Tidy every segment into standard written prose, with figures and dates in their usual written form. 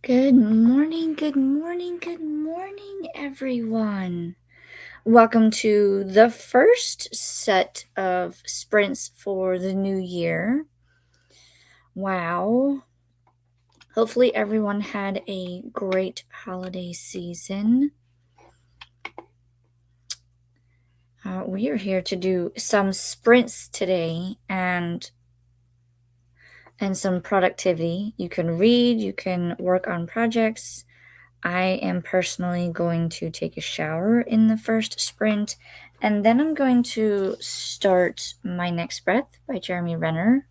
Good morning, everyone. Welcome to the first set of sprints for the new year. Wow. Hopefully, everyone had a great holiday season. We are here to do some sprints today and some productivity. You can read, you can work on projects. I am personally going to take a shower in the first sprint, and then I'm going to start My Next Breath by Jeremy Renner.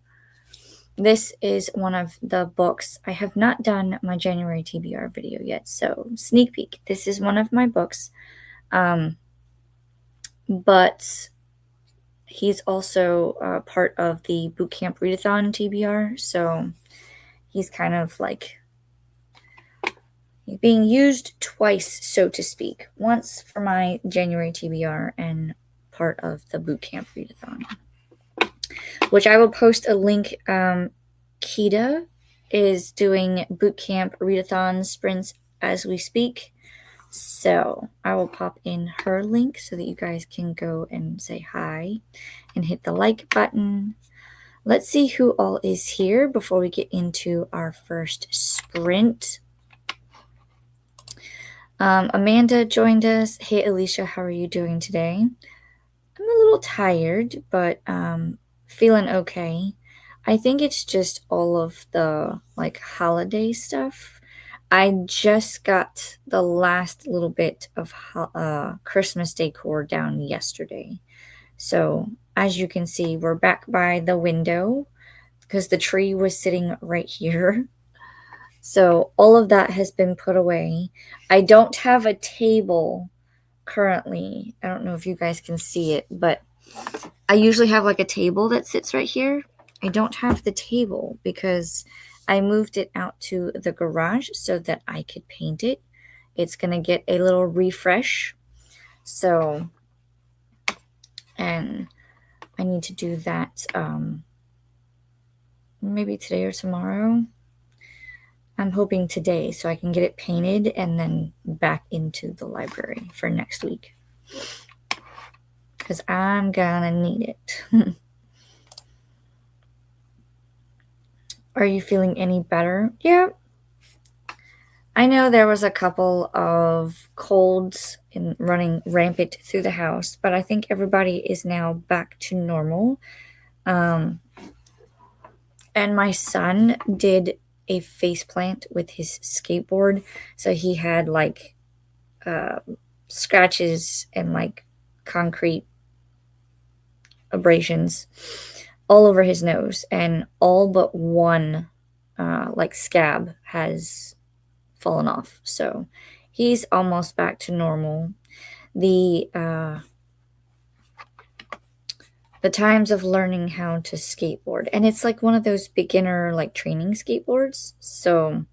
This is one of the books. I have not done my January TBR video yet, so sneak peek. This is one of my books, but he's also part of the Bootcamp Readathon TBR, so he's kind of like being used twice, so to speak. Once for my January TBR and part of the Bootcamp Readathon, which I will post a link. Kita is doing Bootcamp Readathon sprints as we speak, so I will pop in her link so that you guys can go and say hi and hit the like button. Let's see who all is here before we get into our first sprint. Amanda joined us. Hey, Alicia, how are you doing today? I'm a little tired, but feeling okay. I think it's just all of the holiday stuff. I just got the last little bit of Christmas decor down yesterday. So as you can see, we're back by the window because the tree was sitting right here. So all of that has been put away. I don't have a table currently. I don't know if you guys can see it, but I usually have like a table that sits right here. I don't have the table because I moved it out to the garage so that I could paint it. It's going to get a little refresh. So, and I need to do that maybe today or tomorrow. I'm hoping today so I can get it painted and then back into the library for next week. Because I'm gonna need it. Are you feeling any better? Yeah. I know there was a couple of colds and running rampant through the house, but I think everybody is now back to normal. And my son did a face plant with his skateboard, so he had scratches and concrete abrasions all over his nose, and all but one scab has fallen off. So he's almost back to normal. The times of learning how to skateboard, and it's like one of those beginner training skateboards, so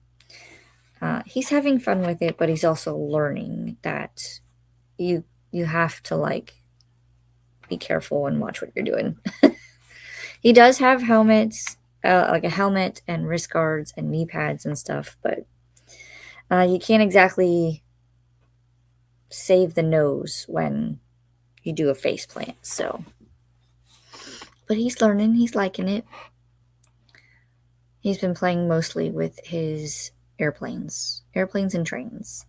he's having fun with it, but he's also learning that you have to be careful and watch what you're doing. He does have helmets, like a helmet and wrist guards and knee pads and stuff, but you can't exactly save the nose when you do a face plant. So, but he's learning, he's liking it. He's been playing mostly with his airplanes and trains.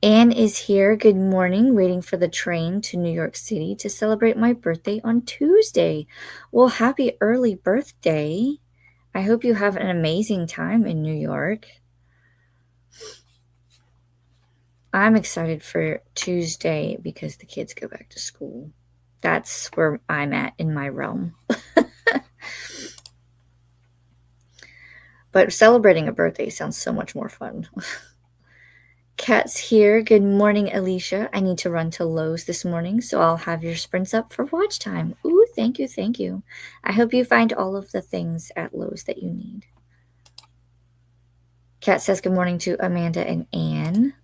Anne is here. Good morning. Waiting for the train to New York City to celebrate my birthday on Tuesday. Well, happy early birthday. I hope you have an amazing time in New York. I'm excited for Tuesday because the kids go back to school. That's where I'm at in my realm. But celebrating a birthday sounds so much more fun. Kat's here. Good morning, Alicia. I need to run to Lowe's this morning, so I'll have your sprints up for watch time. Ooh, thank you, thank you. I hope you find all of the things at Lowe's that you need. Kat says good morning to Amanda and Anne.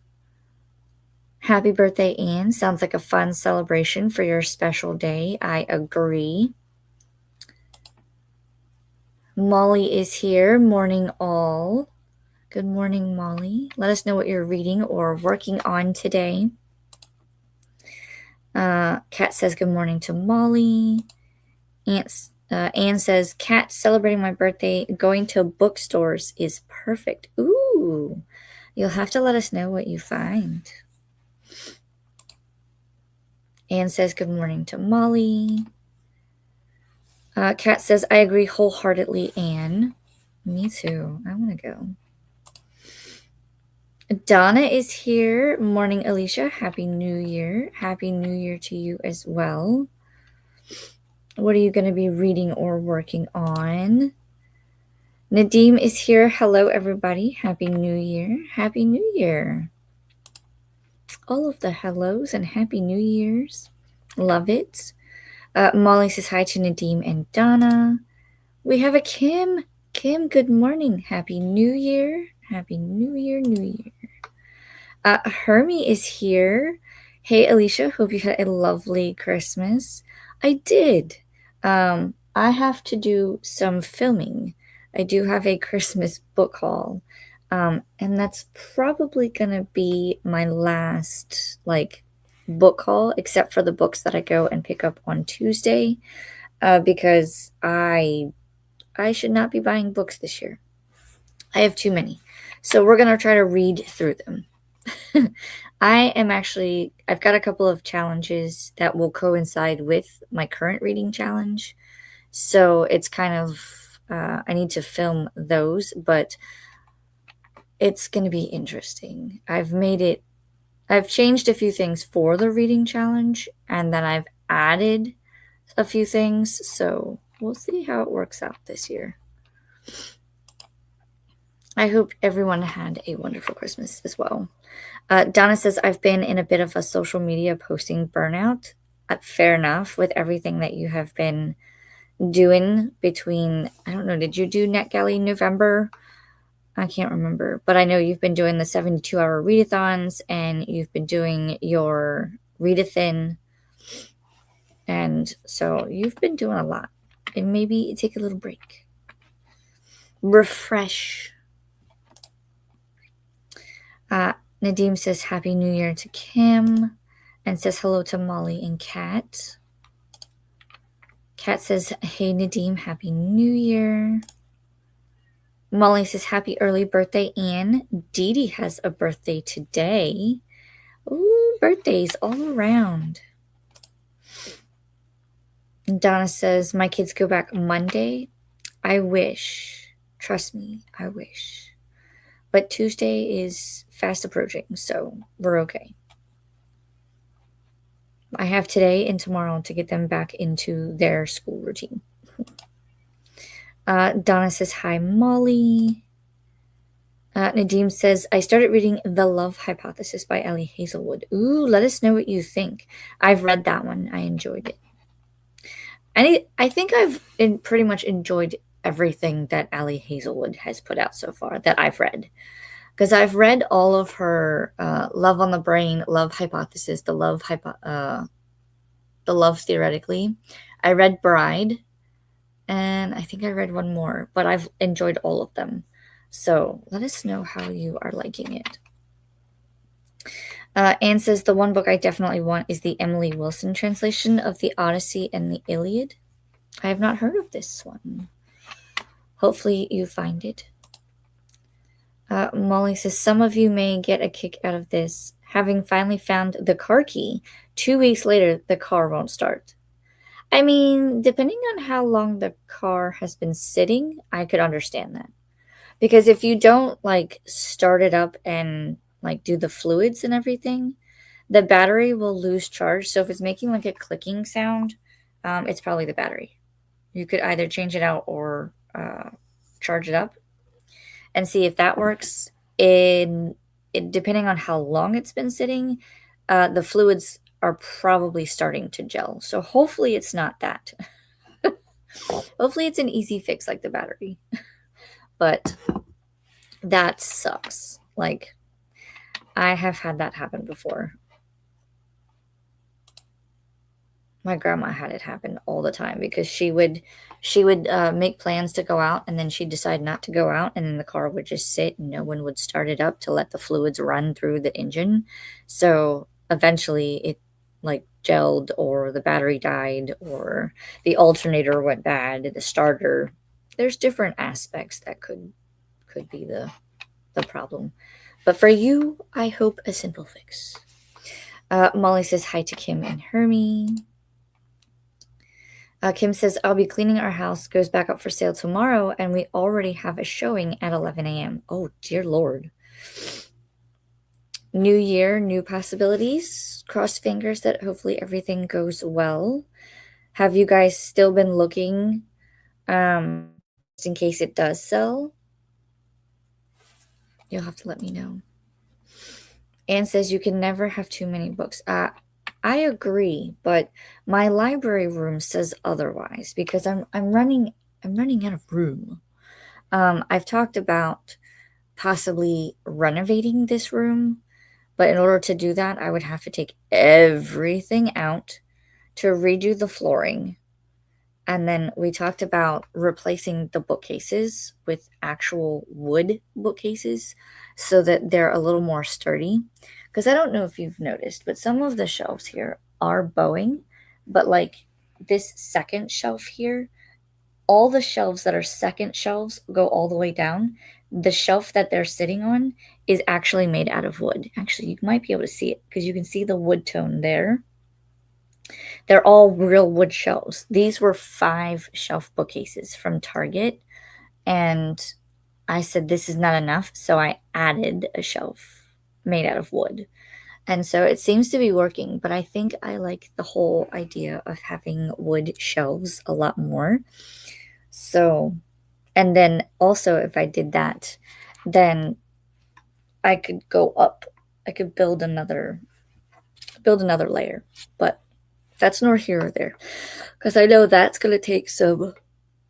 Happy birthday, Anne. Sounds like a fun celebration for your special day. I agree. Molly is here. Morning, all. Good morning, Molly. Let us know what you're reading or working on today. Kat says good morning to Molly. Anne says, Kat, celebrating my birthday, going to bookstores is perfect. Ooh, you'll have to let us know what you find. Anne says, good morning to Molly. Kat says, I agree wholeheartedly, Anne. Me too. I want to go. Donna is here. Morning, Alicia. Happy New Year. Happy New Year to you as well. What are you going to be reading or working on? Nadim is here. Hello, everybody. Happy New Year. Happy New Year. All of the hellos and Happy New Year's. Love it. Molly says hi to Nadim and Donna. We have a Kim. Kim, good morning. Happy New Year. Happy New Year, New Year. Hermie is here. Hey, Alicia. Hope you had a lovely Christmas. I did. I have to do some filming. I do have a Christmas book haul. And that's probably going to be my last, book haul, except for the books that I go and pick up on Tuesday, because I should not be buying books this year. I have too many. So we're going to try to read through them. I've got a couple of challenges that will coincide with my current reading challenge. So it's kind of, I need to film those, but it's going to be interesting. I've changed a few things for the reading challenge, and then I've added a few things. So we'll see how it works out this year. I hope everyone had a wonderful Christmas as well. Donna says, I've been in a bit of a social media posting burnout. Fair enough, with everything that you have been doing between, I don't know, did you do NetGalley in November? I can't remember, but I know you've been doing the 72-hour readathons, and you've been doing your readathon. And so you've been doing a lot. And maybe take a little break. Refresh. Nadim says Happy New Year to Kim and says hello to Molly and Kat. Kat says, hey Nadim, Happy New Year. Molly says happy early birthday, Anne. Dee Dee has a birthday today. Ooh, birthdays all around. Donna says, my kids go back Monday. I wish. Trust me, I wish. But Tuesday is fast approaching, so we're okay. I have today and tomorrow to get them back into their school routine. Donna says, hi, Molly. Nadim says, I started reading The Love Hypothesis by Ellie Hazelwood. Ooh, let us know what you think. I've read that one. I enjoyed it. I think I've pretty much enjoyed everything that Ellie Hazelwood has put out so far that I've read. Because I've read all of her Love on the Brain, Love Hypothesis, The Love Theoretically. I read Bride, and I think I read one more, but I've enjoyed all of them. So let us know how you are liking it. Anne says, the one book I definitely want is the Emily Wilson translation of the Odyssey and the Iliad. I have not heard of this one. Hopefully you find it. Molly says, some of you may get a kick out of this. Having finally found the car key, 2 weeks later, the car won't start. I mean, depending on how long the car has been sitting, I could understand that. Because if you don't, start it up and, do the fluids and everything, the battery will lose charge. So if it's making, a clicking sound, it's probably the battery. You could either change it out or charge it up and see if that works. Depending on how long it's been sitting, the fluids are probably starting to gel. So hopefully it's not that. Hopefully it's an easy fix like the battery. But that sucks. I have had that happen before. My grandma had it happen all the time because she would She would make plans to go out, and then she'd decide not to go out, and then the car would just sit and no one would start it up to let the fluids run through the engine. So eventually it like gelled, or the battery died, or the alternator went bad, the starter. There's different aspects that could be the problem. But for you, I hope a simple fix. Molly says hi to Kim and Hermie. Kim says, I'll be cleaning our house, goes back up for sale tomorrow, and we already have a showing at 11 a.m. Oh, dear Lord. New year, new possibilities. Cross fingers that hopefully everything goes well. Have you guys still been looking just in case it does sell? You'll have to let me know. Anne says you can never have too many books. I agree, but my library room says otherwise because I'm running out of room. I've talked about possibly renovating this room, but in order to do that, I would have to take everything out to redo the flooring. And then we talked about replacing the bookcases with actual wood bookcases so that they're a little more sturdy. Because I don't know if you've noticed, but some of the shelves here are bowing, but like this second shelf here, all the shelves that are second shelves go all the way down. The shelf that they're sitting on is actually made out of wood. Actually, you might be able to see it because you can see the wood tone there. They're all real wood shelves. These were 5 shelf bookcases from Target, and I said this is not enough, so I added a shelf made out of wood. And so it seems to be working, but I think I like the whole idea of having wood shelves a lot more. So, and then also if I did that, then I could go up. I could build another layer. But that's nor here or there. Because I know that's going to take some,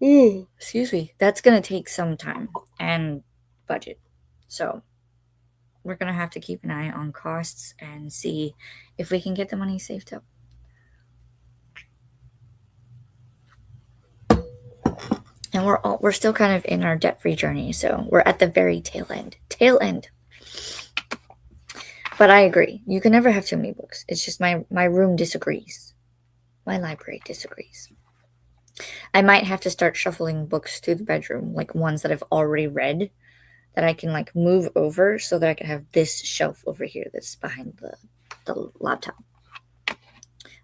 excuse me, that's going to take some time and budget. So we're going to have to keep an eye on costs and see if we can get the money saved up. And we're still kind of in our debt-free journey, so we're at the very tail end. But I agree. You can never have too many books. It's just my room disagrees. My library disagrees. I might have to start shuffling books to the bedroom, like ones that I've already read, that I can like move over so that I can have this shelf over here that's behind the laptop.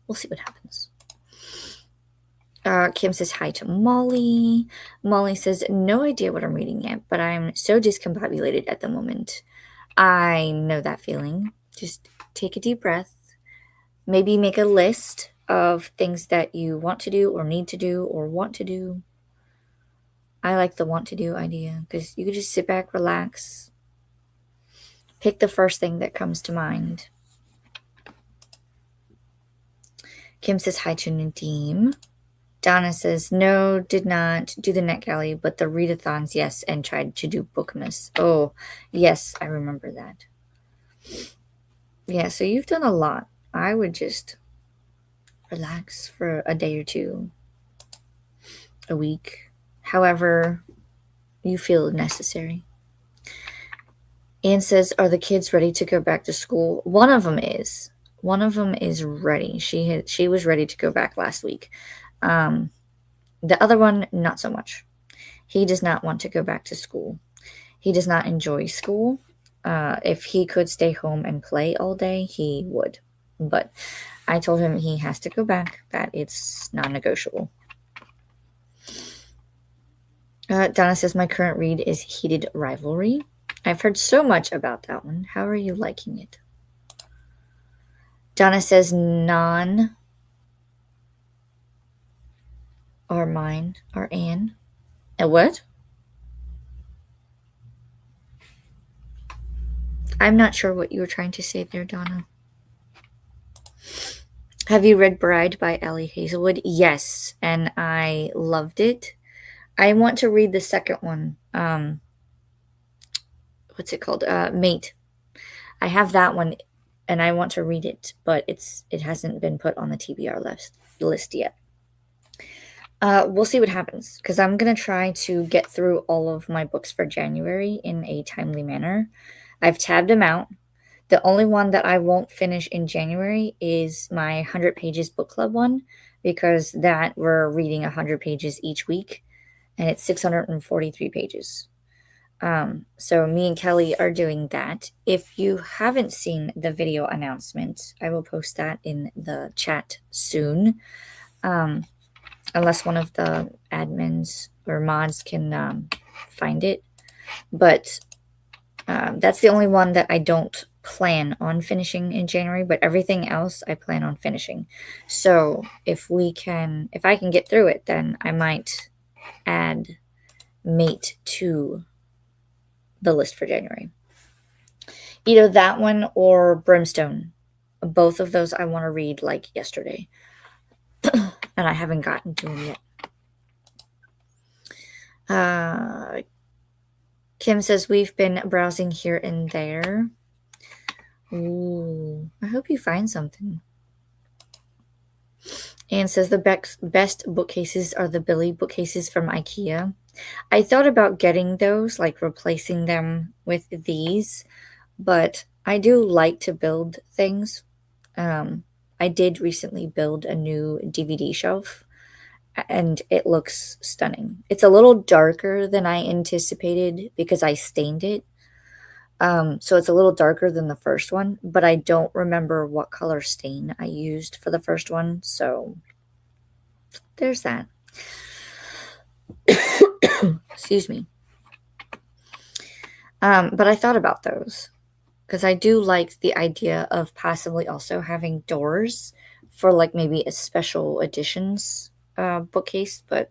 We'll see what happens. Kim says hi to Molly. Molly says, no idea what I'm reading yet, but I'm so discombobulated at the moment. I know that feeling. Just take a deep breath. Maybe make a list of things that you want to do or need to do or want to do. I like the want to do idea because you could just sit back, relax, pick the first thing that comes to mind. Kim says hi to Nadim. Donna says, no, did not do the NetGalley, but the readathons, yes, and tried to do Bookmas. Oh, yes, I remember that. Yeah, so you've done a lot. I would just relax for a day or two, a week, however you feel necessary. Anne says, are the kids ready to go back to school? One of them is. One of them is ready. She was ready to go back last week. The other one, not so much. He does not want to go back to school. He does not enjoy school. If he could stay home and play all day, he would. But I told him he has to go back, that it's non-negotiable. Donna says, my current read is Heated Rivalry. I've heard so much about that one. How are you liking it? Donna says, none are mine, are Anne. And what? I'm not sure what you were trying to say there, Donna. Have you read Bride by Ellie Hazelwood? Yes, and I loved it. I want to read the second one. What's it called? Mate. I have that one, and I want to read it, but it hasn't been put on the TBR list yet. We'll see what happens because I'm gonna try to get through all of my books for January in a timely manner. I've tabbed them out. The only one that I won't finish in January is my 100 pages book club one because that we're reading 100 pages each week and it's 643 pages. So me and Kelly are doing that. If you haven't seen the video announcement, I will post that in the chat soon. Unless one of the admins or mods can find it. But that's the only one that I don't plan on finishing in January, but everything else I plan on finishing. So if I can get through it, then I might add Mate to the list for January. Either that one or Brimstone. Both of those I want to read like yesterday. And I haven't gotten to them yet. Kim says we've been browsing here and there. Ooh, I hope you find something. Anne says the best bookcases are the Billy bookcases from IKEA. I thought about getting those, like replacing them with these, but I do like to build things. I did recently build a new DVD shelf and it looks stunning. It's a little darker than I anticipated because I stained it. So it's a little darker than the first one, but I don't remember what color stain I used for the first one, so there's that. Excuse me. But I thought about those because I do like the idea of possibly also having doors for like maybe a special editions bookcase, but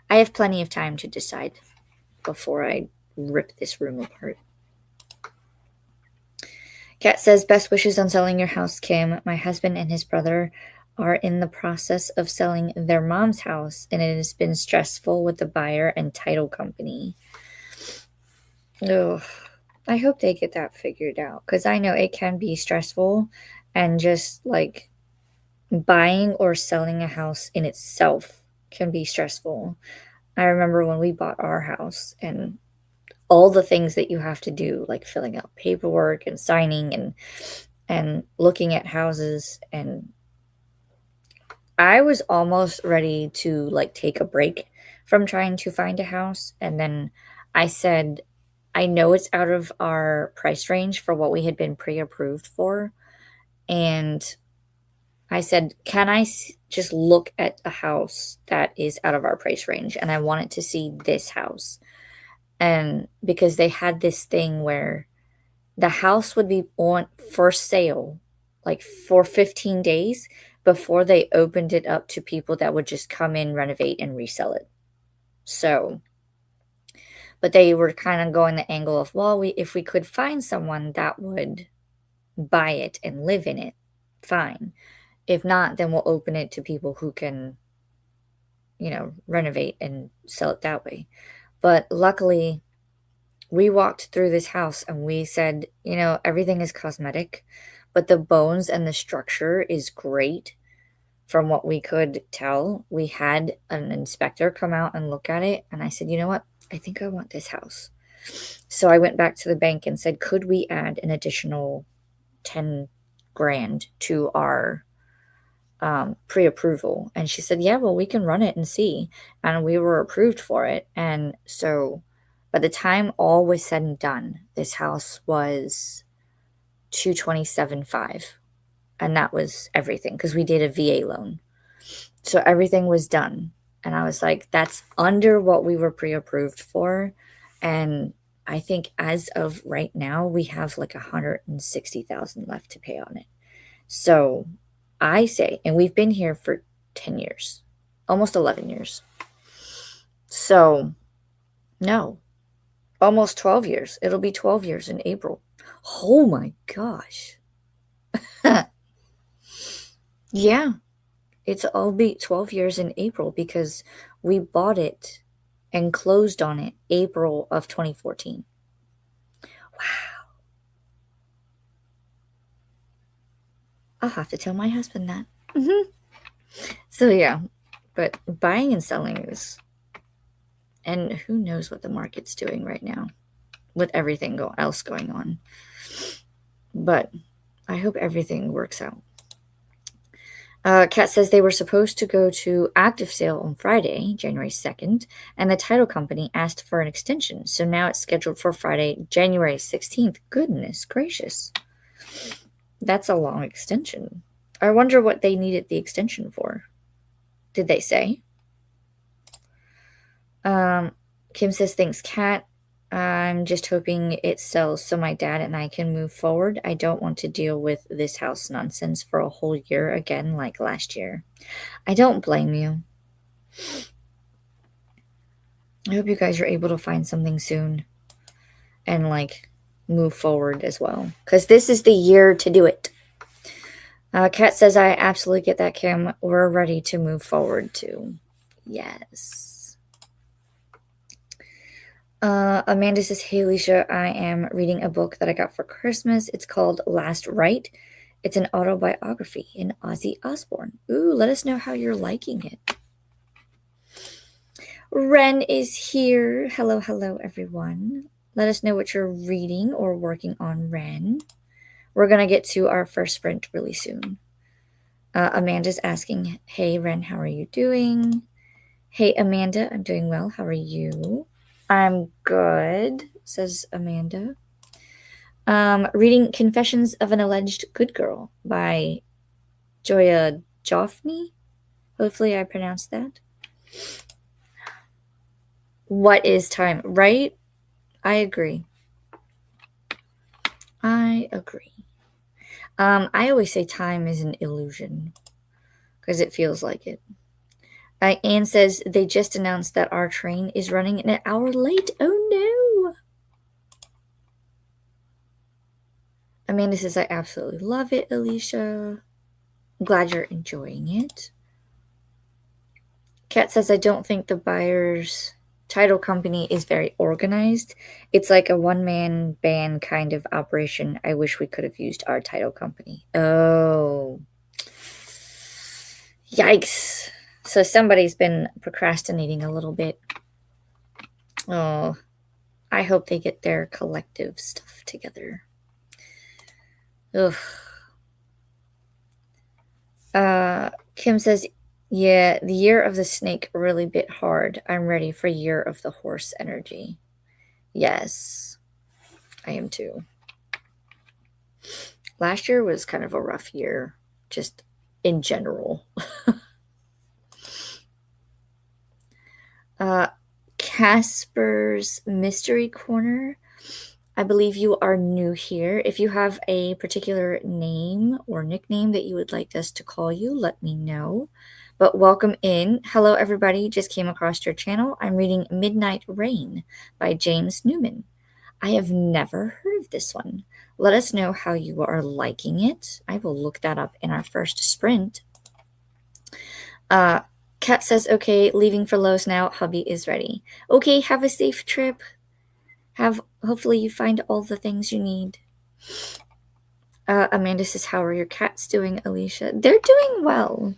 I have plenty of time to decide before I rip this room apart. Kat says, best wishes on selling your house, Kim. My husband and his brother are in the process of selling their mom's house, and it has been stressful with the buyer and title company. Ugh. I hope they get that figured out because I know it can be stressful and just like buying or selling a house in itself can be stressful. I remember when we bought our house and all the things that you have to do, like filling out paperwork and signing and looking at houses, and I was almost ready to like take a break from trying to find a house, and then I said I know it's out of our price range for what we had been pre-approved for, and I said, "Can I just look at a house that is out of our price range?" And I wanted to see this house. And because they had this thing where the house would be on for sale like for 15 days before they opened it up to people that would just come in, renovate, and resell it. So, but they were kind of going the angle of, well, if we could find someone that would buy it and live in it, fine. If not, then we'll open it to people who can, renovate and sell it that way. But luckily, we walked through this house and we said, everything is cosmetic, but the bones and the structure is great from what we could tell. We had an inspector come out and look at it, and I said, you know what? I think I want this house. So I went back to the bank and said, could we add an additional 10 grand to our pre-approval? And she said, yeah, well, we can run it and see. And we were approved for it. And so by the time all was said and done, this house was 227.5, and that was everything because we did a VA loan. So everything was done. And I was like, that's under what we were pre-approved for. And I think as of right now, we have like 160,000 left to pay on it. So I say, and we've been here for 10 years, almost 11 years. So no, almost 12 years. It'll be 12 years in April. Oh my gosh. Yeah. It'll be 12 years in April because we bought it and closed on it April of 2014. Wow. I'll have to tell my husband that. So yeah. But buying and selling is, and who knows what the market's doing right now with everything else going on. But I hope everything works out. Kat says they were supposed to go to active sale on Friday, January 2nd, and the title company asked for an extension. So now it's scheduled for Friday, January 16th. Goodness gracious. That's a long extension. I wonder what they needed the extension for. Did they say? Kim says, thanks, Kat. I'm just hoping it sells so my dad and I can move forward. I don't want to deal with this house nonsense for a whole year again like last year. I don't blame you. I hope you guys are able to find something soon and like move forward as well, because this is the year to do it. Kat says, I absolutely get that, Kim. We're ready to move forward too. Yes. Amanda says, hey, Alicia, I am reading a book that I got for Christmas. It's called Last Right. It's an autobiography in Ozzy Osbourne. Ooh, let us know how you're liking it. Ren is here. Hello, everyone. Let us know what you're reading or working on, Ren. We're going to get to our first sprint really soon. Amanda's asking, hey, Ren, how are you doing? Hey, Amanda, I'm doing well. How are you? I'm good, says Amanda. Reading Confessions of an Alleged Good Girl by Joya Joffney. Hopefully I pronounced that. What is time, right? I agree. I always say time is an illusion because it feels like it. Anne says they just announced that our train is running an hour late. Oh no! Amanda says, I absolutely love it, Alicia. I'm glad you're enjoying it. Kat says, I don't think the buyer's title company is very organized. It's like a one-man band kind of operation. I wish we could have used our title company. Oh. Yikes. So somebody's been procrastinating a little bit. Oh, I hope they get their collective stuff together. Ugh. Kim says, yeah, the year of the snake really bit hard. I'm ready for year of the horse energy. Yes, I am too. Last year was kind of a rough year, just in general. Casper's Mystery Corner. I believe you are new here. If you have a particular name or nickname that you would like us to call you, let me know. But welcome in. Hello, everybody. Just came across your channel. I'm reading Midnight Rain by James Newman. I have never heard of this one. Let us know how you are liking it. I will look that up in our first sprint. Kat says, okay, leaving for Lowe's now. Hubby is ready. Okay, have a safe trip. Hopefully you find all the things you need. Amanda says, how are your cats doing, Alicia? They're doing well.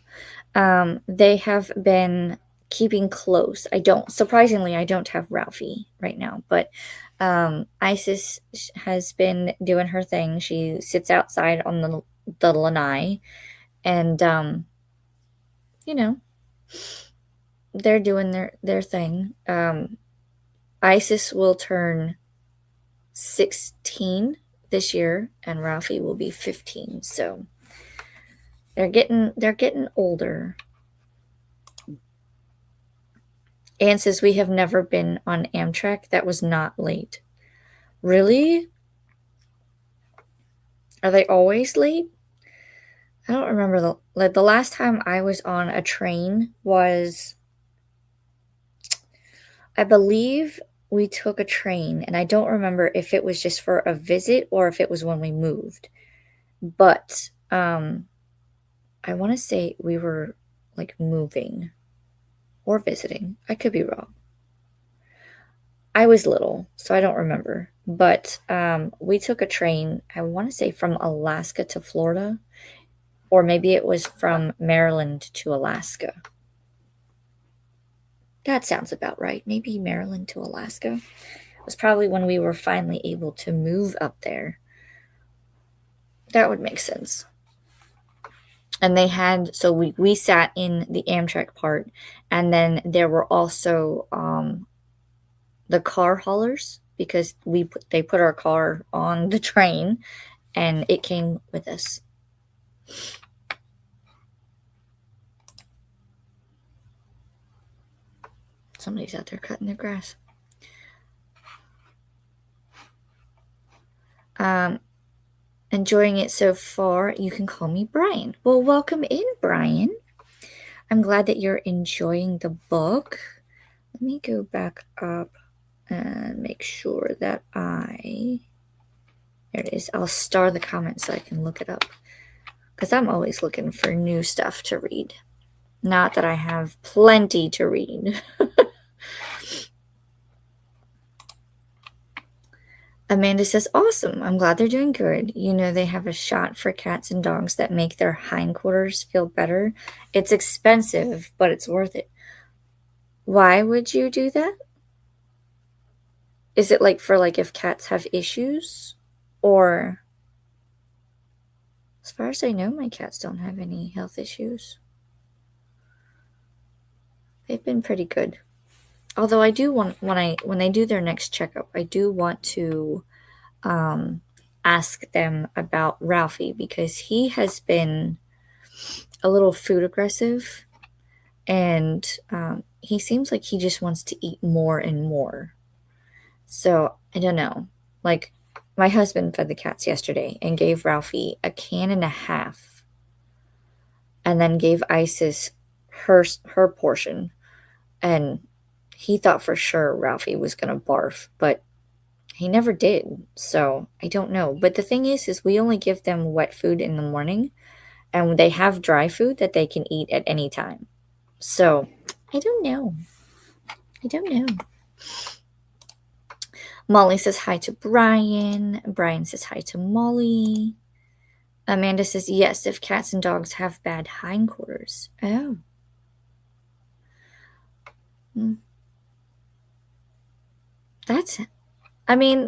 They have been keeping close. Surprisingly, I don't have Ralphie right now, but Isis has been doing her thing. She sits outside on the lanai, and they're doing their thing. Isis will turn 16 this year, and Ralphie will be 15. So they're getting older. Anne says, we have never been on Amtrak. That was not late. Really? Are they always late? I don't remember the last time I was on a train was, I believe we took a train, and I don't remember if it was just for a visit or if it was when we moved. But I want to say we were like moving or visiting. I could be wrong. I was little, so I don't remember. But we took a train, I want to say from Alaska to Florida, or maybe it was from Maryland to Alaska. That sounds about right. Maybe Maryland to Alaska. It was probably when we were finally able to move up there. That would make sense. And they had, so we sat in the Amtrak part, and then there were also the car haulers because they put our car on the train and it came with us. Somebody's out there cutting their grass. Enjoying it so far. You can call me Brian. Well, welcome in, Brian. I'm glad that you're enjoying the book. Let me go back up and make sure that there it is. I'll star the comment so I can look it up. Because I'm always looking for new stuff to read. Not that I have plenty to read. Amanda says, awesome. I'm glad they're doing good. You know, they have a shot for cats and dogs that make their hindquarters feel better. It's expensive, but it's worth it. Why would you do that? Is it like for like if cats have issues? Or as far as I know, my cats don't have any health issues. They've been pretty good. Although I do want when they do their next checkup, I do want to ask them about Ralphie because he has been a little food aggressive, and he seems like he just wants to eat more and more. So I don't know. Like my husband fed the cats yesterday and gave Ralphie a can and a half, and then gave Isis her portion, and he thought for sure Ralphie was gonna barf, but he never did. So I don't know. But the thing is we only give them wet food in the morning, and they have dry food that they can eat at any time. So I don't know. I don't know. Molly says hi to Brian. Brian says hi to Molly. Amanda says yes if cats and dogs have bad hindquarters. Oh.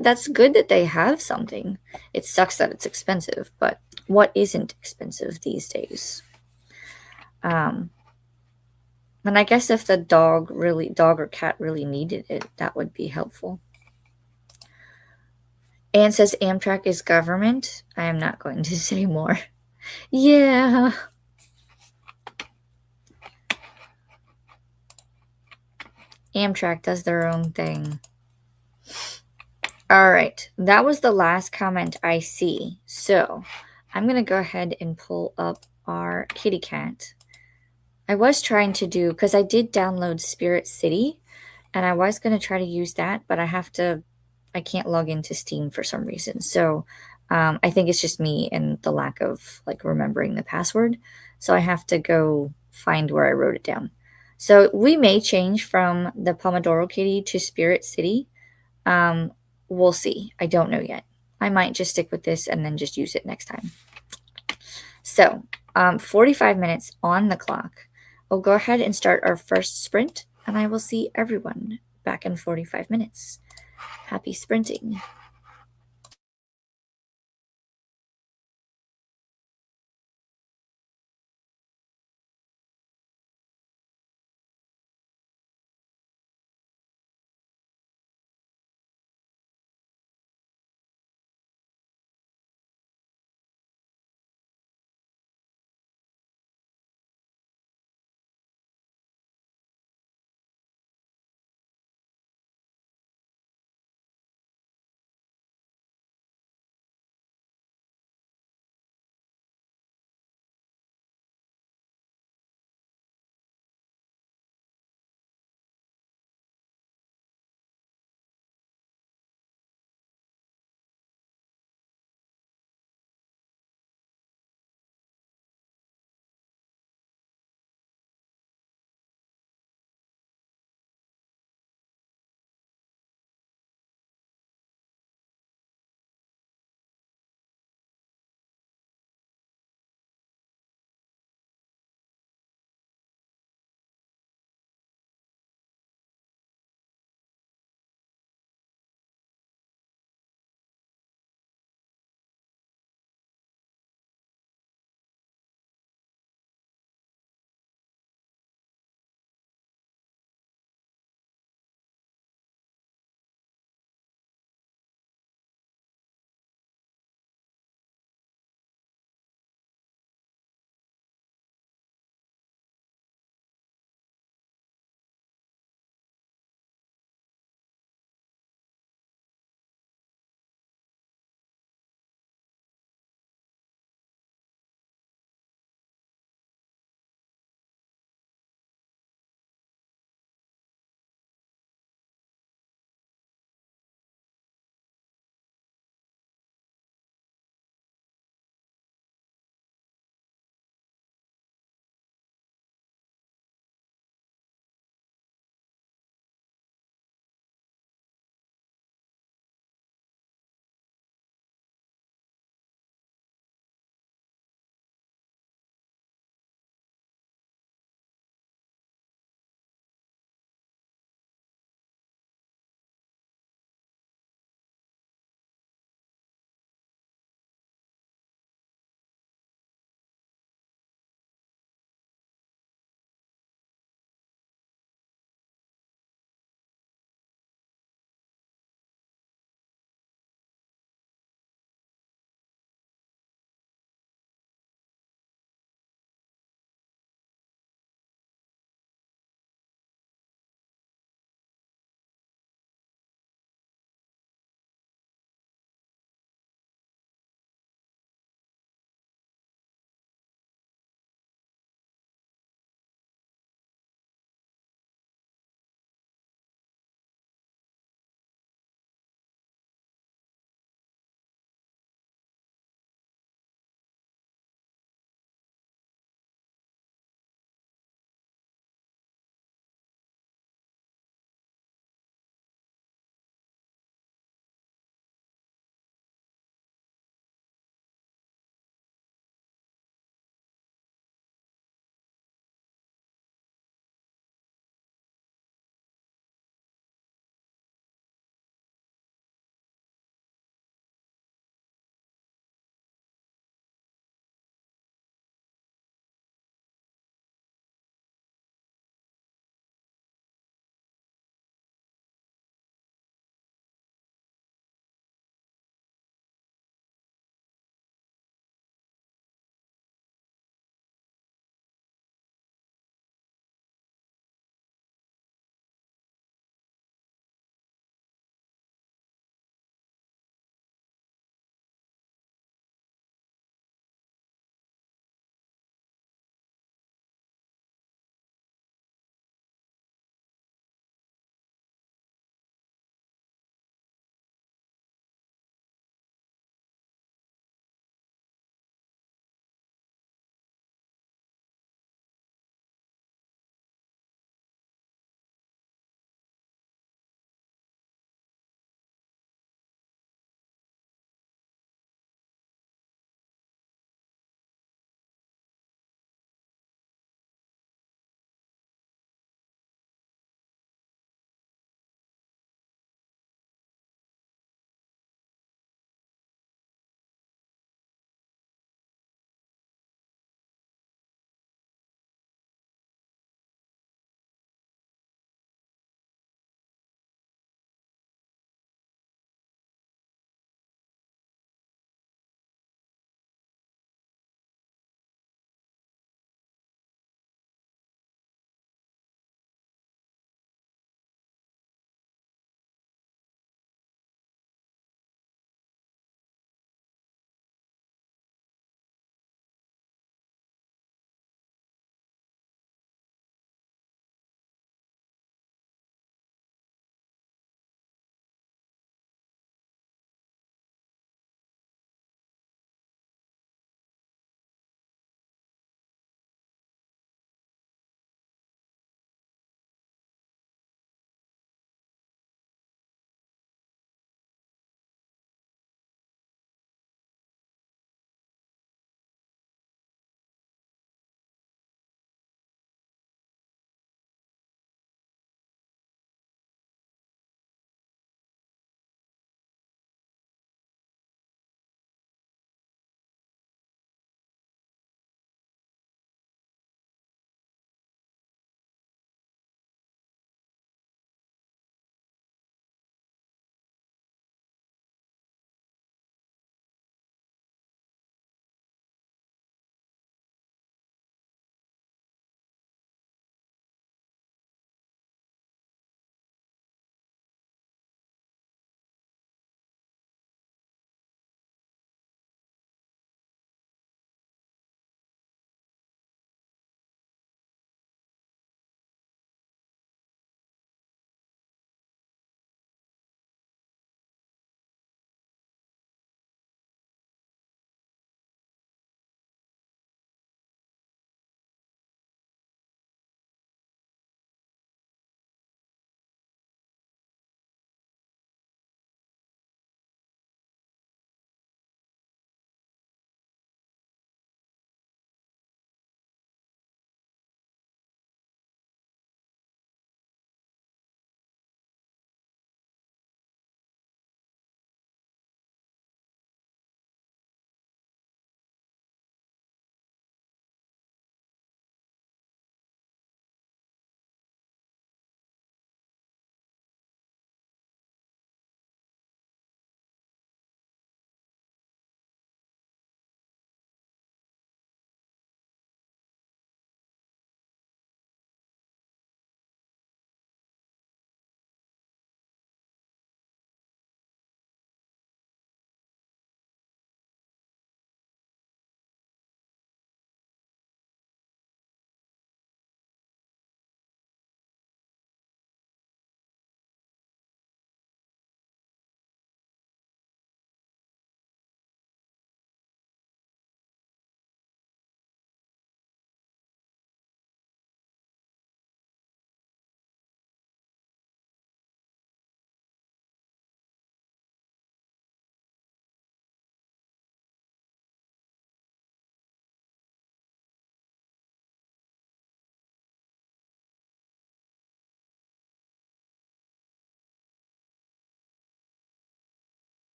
That's good that they have something. It sucks that it's expensive, but what isn't expensive these days? And I guess if the dog or cat really needed it, that would be helpful. Anne says Amtrak is government. I am not going to say more. Yeah. Amtrak does their own thing. All right. That was the last comment I see. So I'm going to go ahead and pull up our kitty cat. I was trying to do, because I did download Spirit City, and I was going to try to use that, but I can't log into Steam for some reason. So I think it's just me and the lack of like remembering the password. So I have to go find where I wrote it down. So we may change from the Pomodoro Kitty to Spirit City. We'll see. I don't know yet. I might just stick with this and then just use it next time. So 45 minutes on the clock. We'll go ahead and start our first sprint, and I will see everyone back in 45 minutes. Happy sprinting.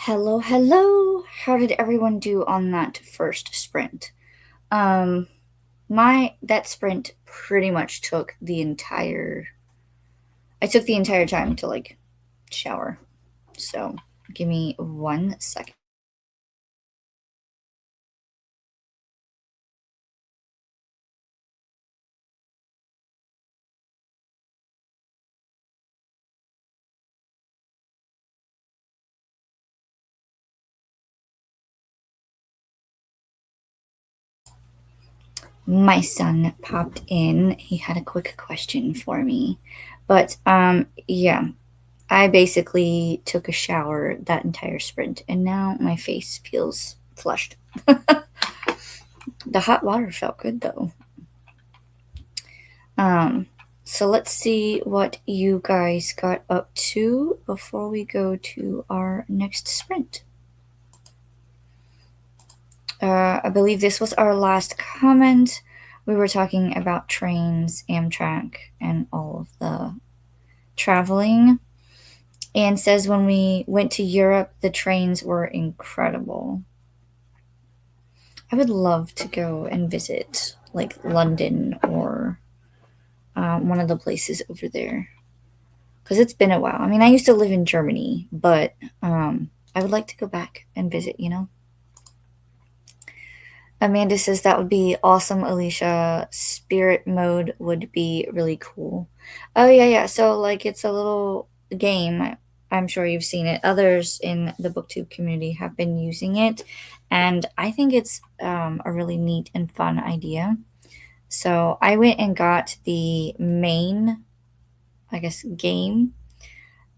Hello, hello. How did everyone do on that first sprint? Um, that sprint pretty much took the entire. I took the entire time to like shower. So give me 1 second. My son popped in. He had a quick question for me. But yeah, I basically took a shower that entire sprint and now my face feels flushed. The hot water felt good though. Um, so let's see what you guys got up to before we go to our next sprint. I believe this was our last comment. We were talking about trains, Amtrak, and all of the traveling. And says when we went to Europe, the trains were incredible. I would love to go and visit like London or one of the places over there because it's been a while. I mean, I used to live in Germany, but I would like to go back and visit. Amanda says that would be awesome, Alicia. Spirit mode would be really cool. Oh, yeah, yeah. So, like, it's a little game. I'm sure you've seen it. Others in the BookTube community have been using it, and I think it's a really neat and fun idea. So, I went and got the main, I guess, game,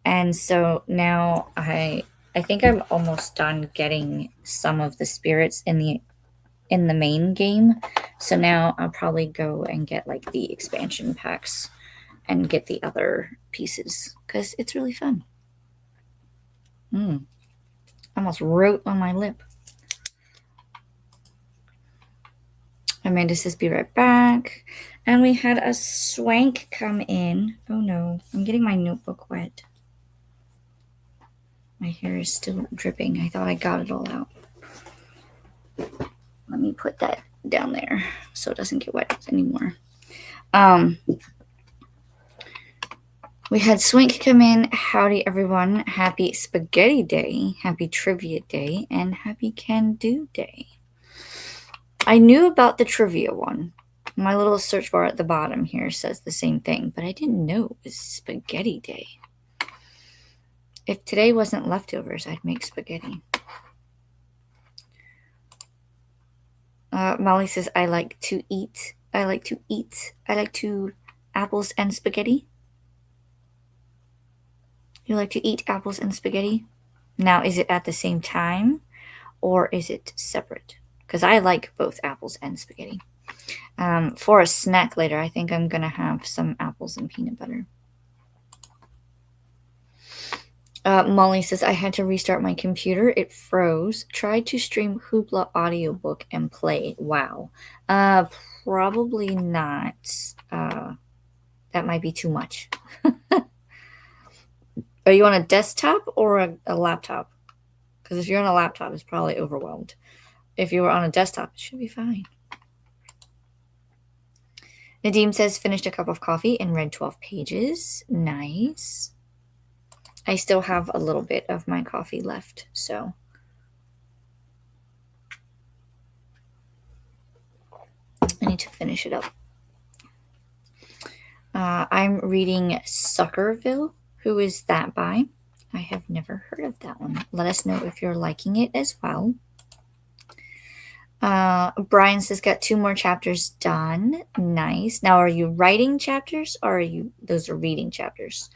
and so now I think I'm almost done getting some of the spirits in the main game. So now I'll probably go and get like the expansion packs and get the other pieces because it's really fun. Mm, almost wrote on my lip. Amanda says, be right back. And we had a swank come in. Oh no, I'm getting my notebook wet. My hair is still dripping. I thought I got it all out. Let me put that down there so it doesn't get wet anymore. We had Swink come in. Howdy, everyone. Happy Spaghetti Day, Happy Trivia Day, and Happy Can Do Day. I knew about the trivia one. My little search bar at the bottom here says the same thing, but I didn't know it was Spaghetti Day. If today wasn't leftovers, I'd make spaghetti. Molly says, I like to eat. I like to eat. I like to apples and spaghetti. You like to eat apples and spaghetti? Now, is it at the same time or is it separate? Because I like both apples and spaghetti. For a snack later, I think I'm going to have some apples and peanut butter. Molly says, I had to restart my computer. It froze. Tried to stream Hoopla audiobook and play. Wow. Probably not. That might be too much. Are you on a desktop or a laptop? Because if you're on a laptop, it's probably overwhelmed. If you were on a desktop, it should be fine. Nadim says, finished a cup of coffee and read 12 pages. Nice. I still have a little bit of my coffee left, so. I need to finish it up. I'm reading Suckerville. Who is that by? I have never heard of that one. Let us know if you're liking it as well. Brian says, got 2 more chapters done. Nice. Now, are you writing chapters or those are reading chapters?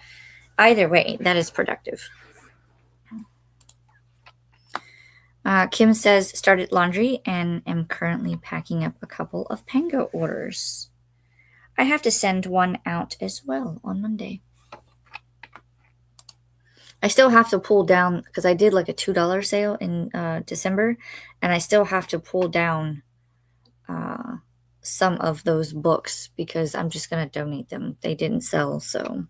Either way, that is productive. Kim says, started laundry and am currently packing up a couple of Pango orders. I have to send one out as well on Monday. I still have to pull down because I did like a $2 sale in December, and I still have to pull down some of those books because I'm just going to donate them. They didn't sell, so.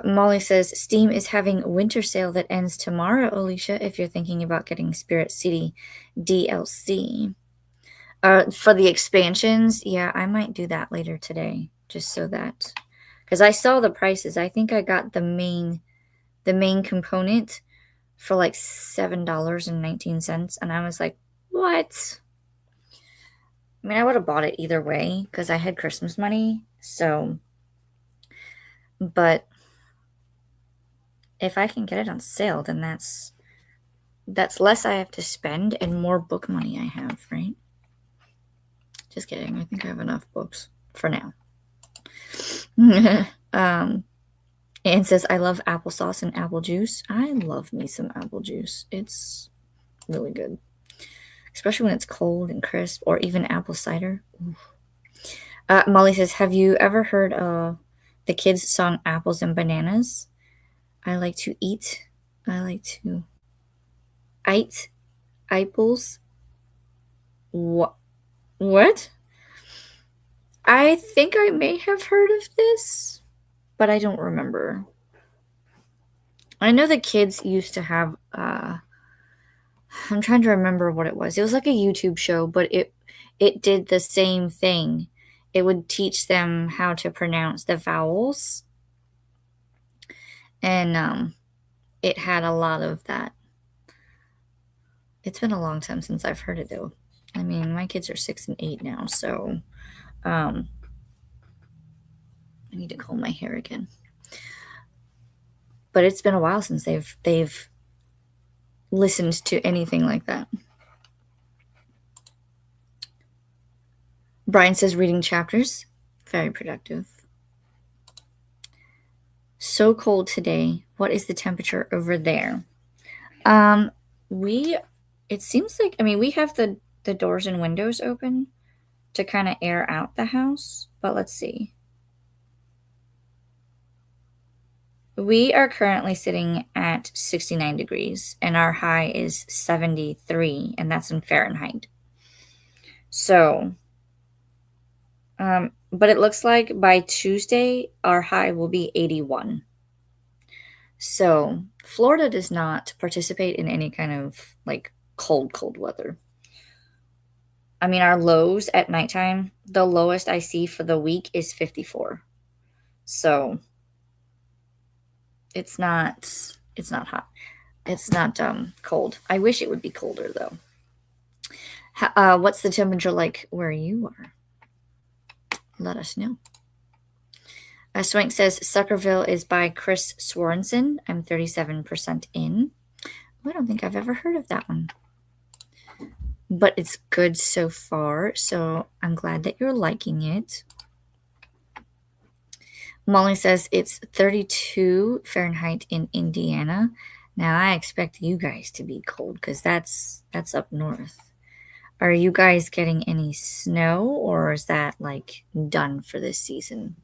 Molly says Steam is having a winter sale that ends tomorrow, Alicia, if you're thinking about getting Spirit City DLC. For the expansions, yeah, I might do that later today, just so that, because I saw the prices. I think I got the main component for like $7.19, and I was like, what? I mean, I would have bought it either way because I had Christmas money. So, but if I can get it on sale, then that's less I have to spend and more book money I have, right? Just kidding. I think I have enough books for now. Anne says, I love applesauce and apple juice. I love me some apple juice. It's really good, especially when it's cold and crisp, or even apple cider. Molly says, have you ever heard the kids' song Apples and Bananas? I like to eat. I like to eat apples. What? What? I think I may have heard of this, but I don't remember. I know the kids used to have I'm trying to remember what it was. It was like a YouTube show, but it did the same thing. It would teach them how to pronounce the vowels, and it had a lot of that. It's been a long time since I've heard it though. I mean, my kids are 6 and 8 now, so I need to comb my hair again. But it's been a while since they've listened to anything like that. Brian says reading chapters, very productive. So cold today. What is the temperature over there? We it seems like, I mean, we have the doors and windows open to kind of air out the house, but let's see. We are currently sitting at 69 degrees and our high is 73, and that's in Fahrenheit. So, but it looks like by Tuesday our high will be 81. So, Florida does not participate in any kind of like cold weather. I mean, our lows at nighttime, the lowest I see for the week is 54. So, it's not hot. It's not cold. I wish it would be colder though. What's the temperature like where you are? Let us know. Swank says Suckerville is by Chris Swanson. I'm 37% in. I don't think I've ever heard of that one. But it's good so far, so I'm glad that you're liking it. Molly says it's 32 Fahrenheit in Indiana. Now I expect you guys to be cold because that's up north. Are you guys getting any snow, or is that like done for this season?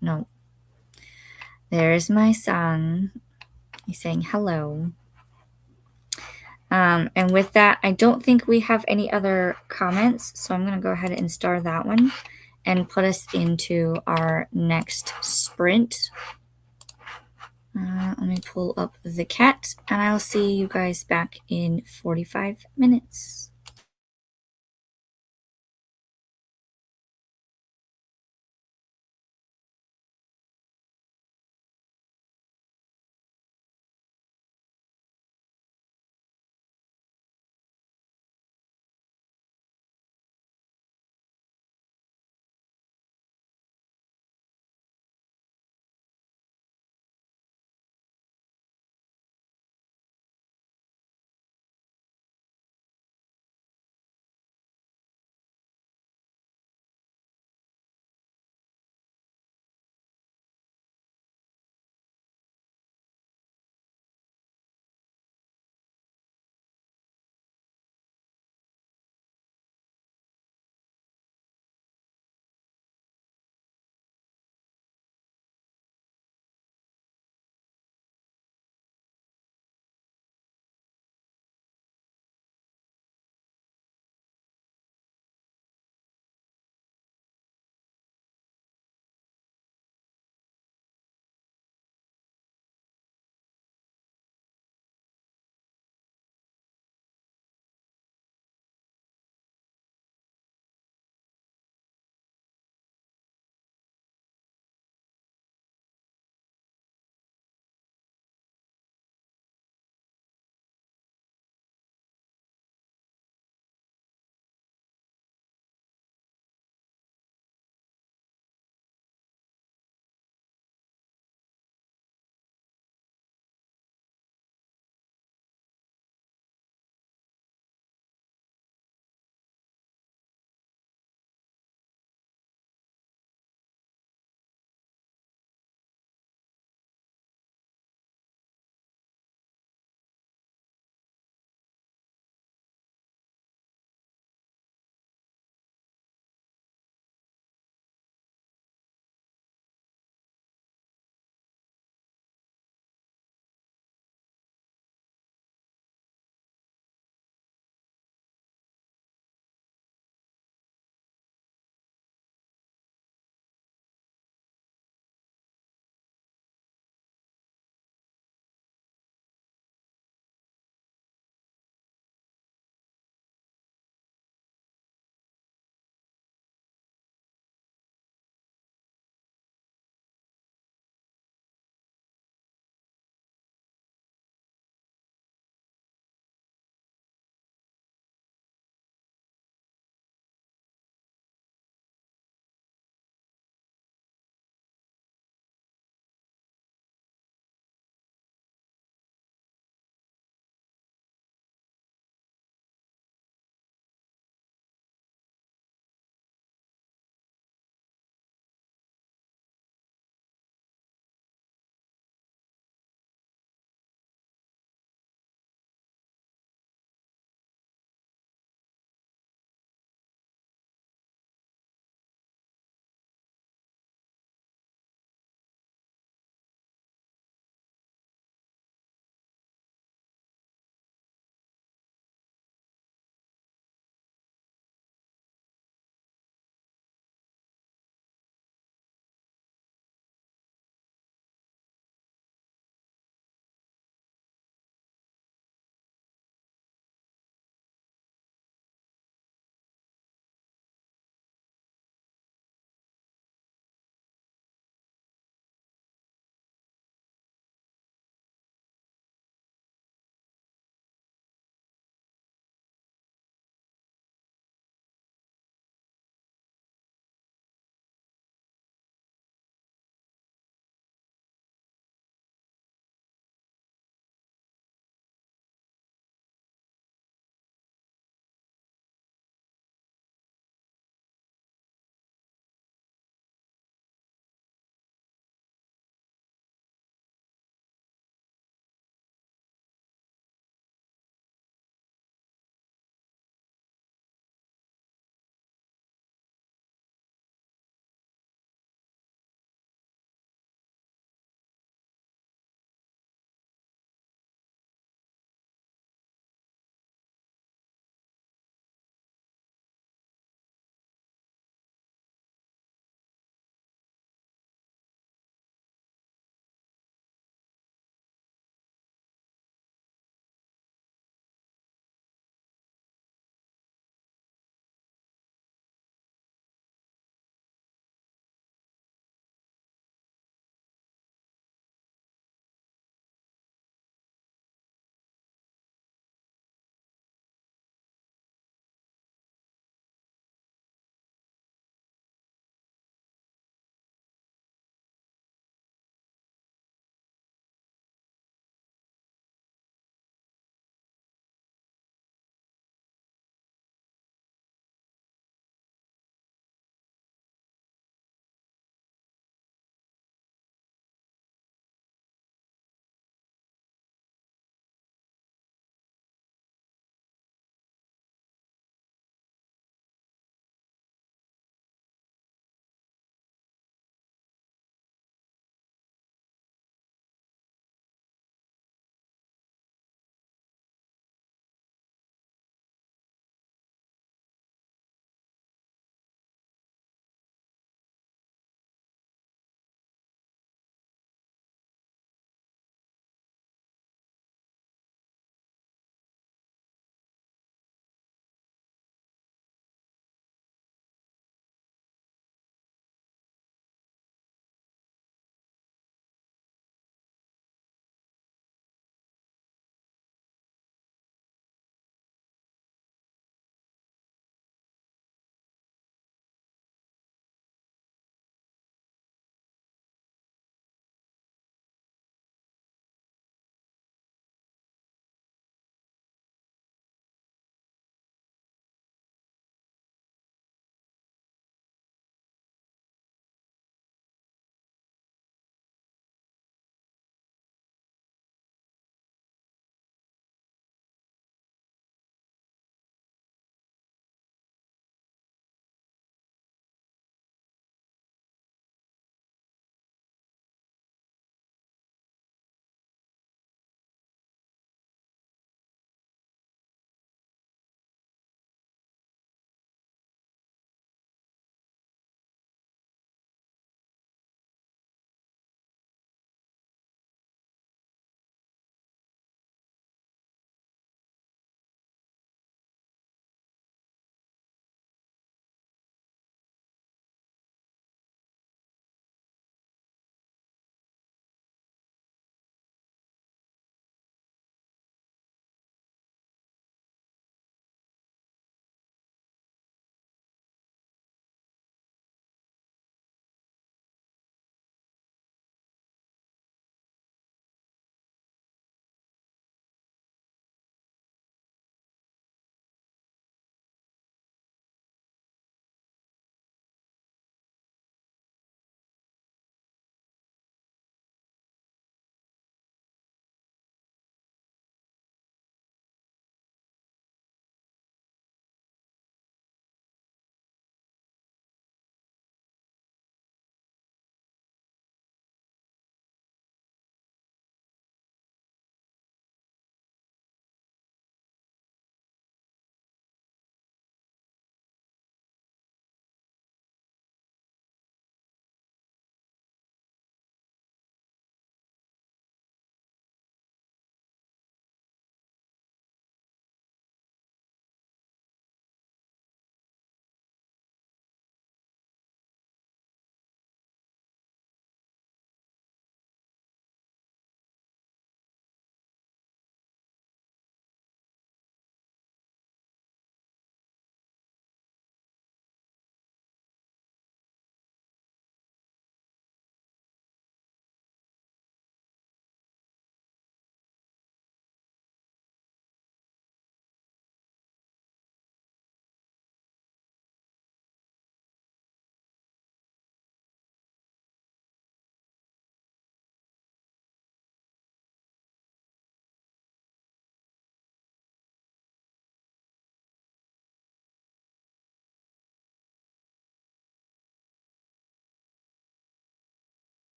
No. There's my son. He's saying hello. And with that, I don't think we have any other comments, so I'm going to go ahead and star that one and put us into our next sprint. Let me pull up the cat, and I'll see you guys back in 45 minutes.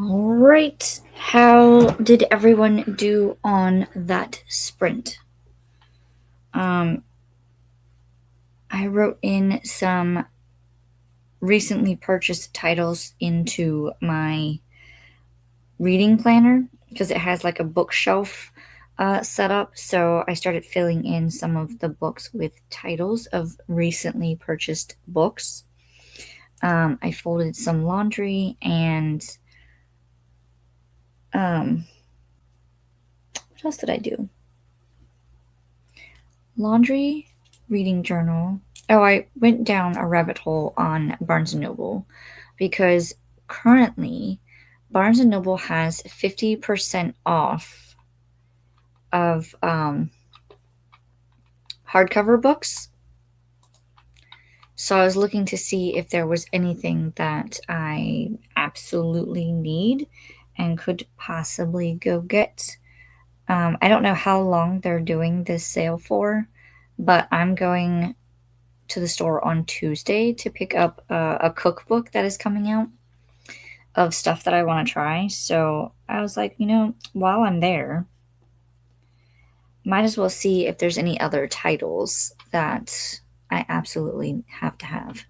All right. How did everyone do on that sprint? I wrote in some recently purchased titles into my reading planner because it has like a bookshelf set up. So I started filling in some of the books with titles of recently purchased books. I folded some laundry and what else did I do? Laundry, reading journal. Oh, I went down a rabbit hole on Barnes and Noble because currently Barnes and Noble has 50% off of hardcover books. So I was looking to see if there was anything that I absolutely need and could possibly go get. I don't know how long they're doing this sale for, but I'm going to the store on Tuesday to pick up a cookbook that is coming out of stuff that I want to try. So I was like, while I'm there, might as well see if there's any other titles that I absolutely have to have.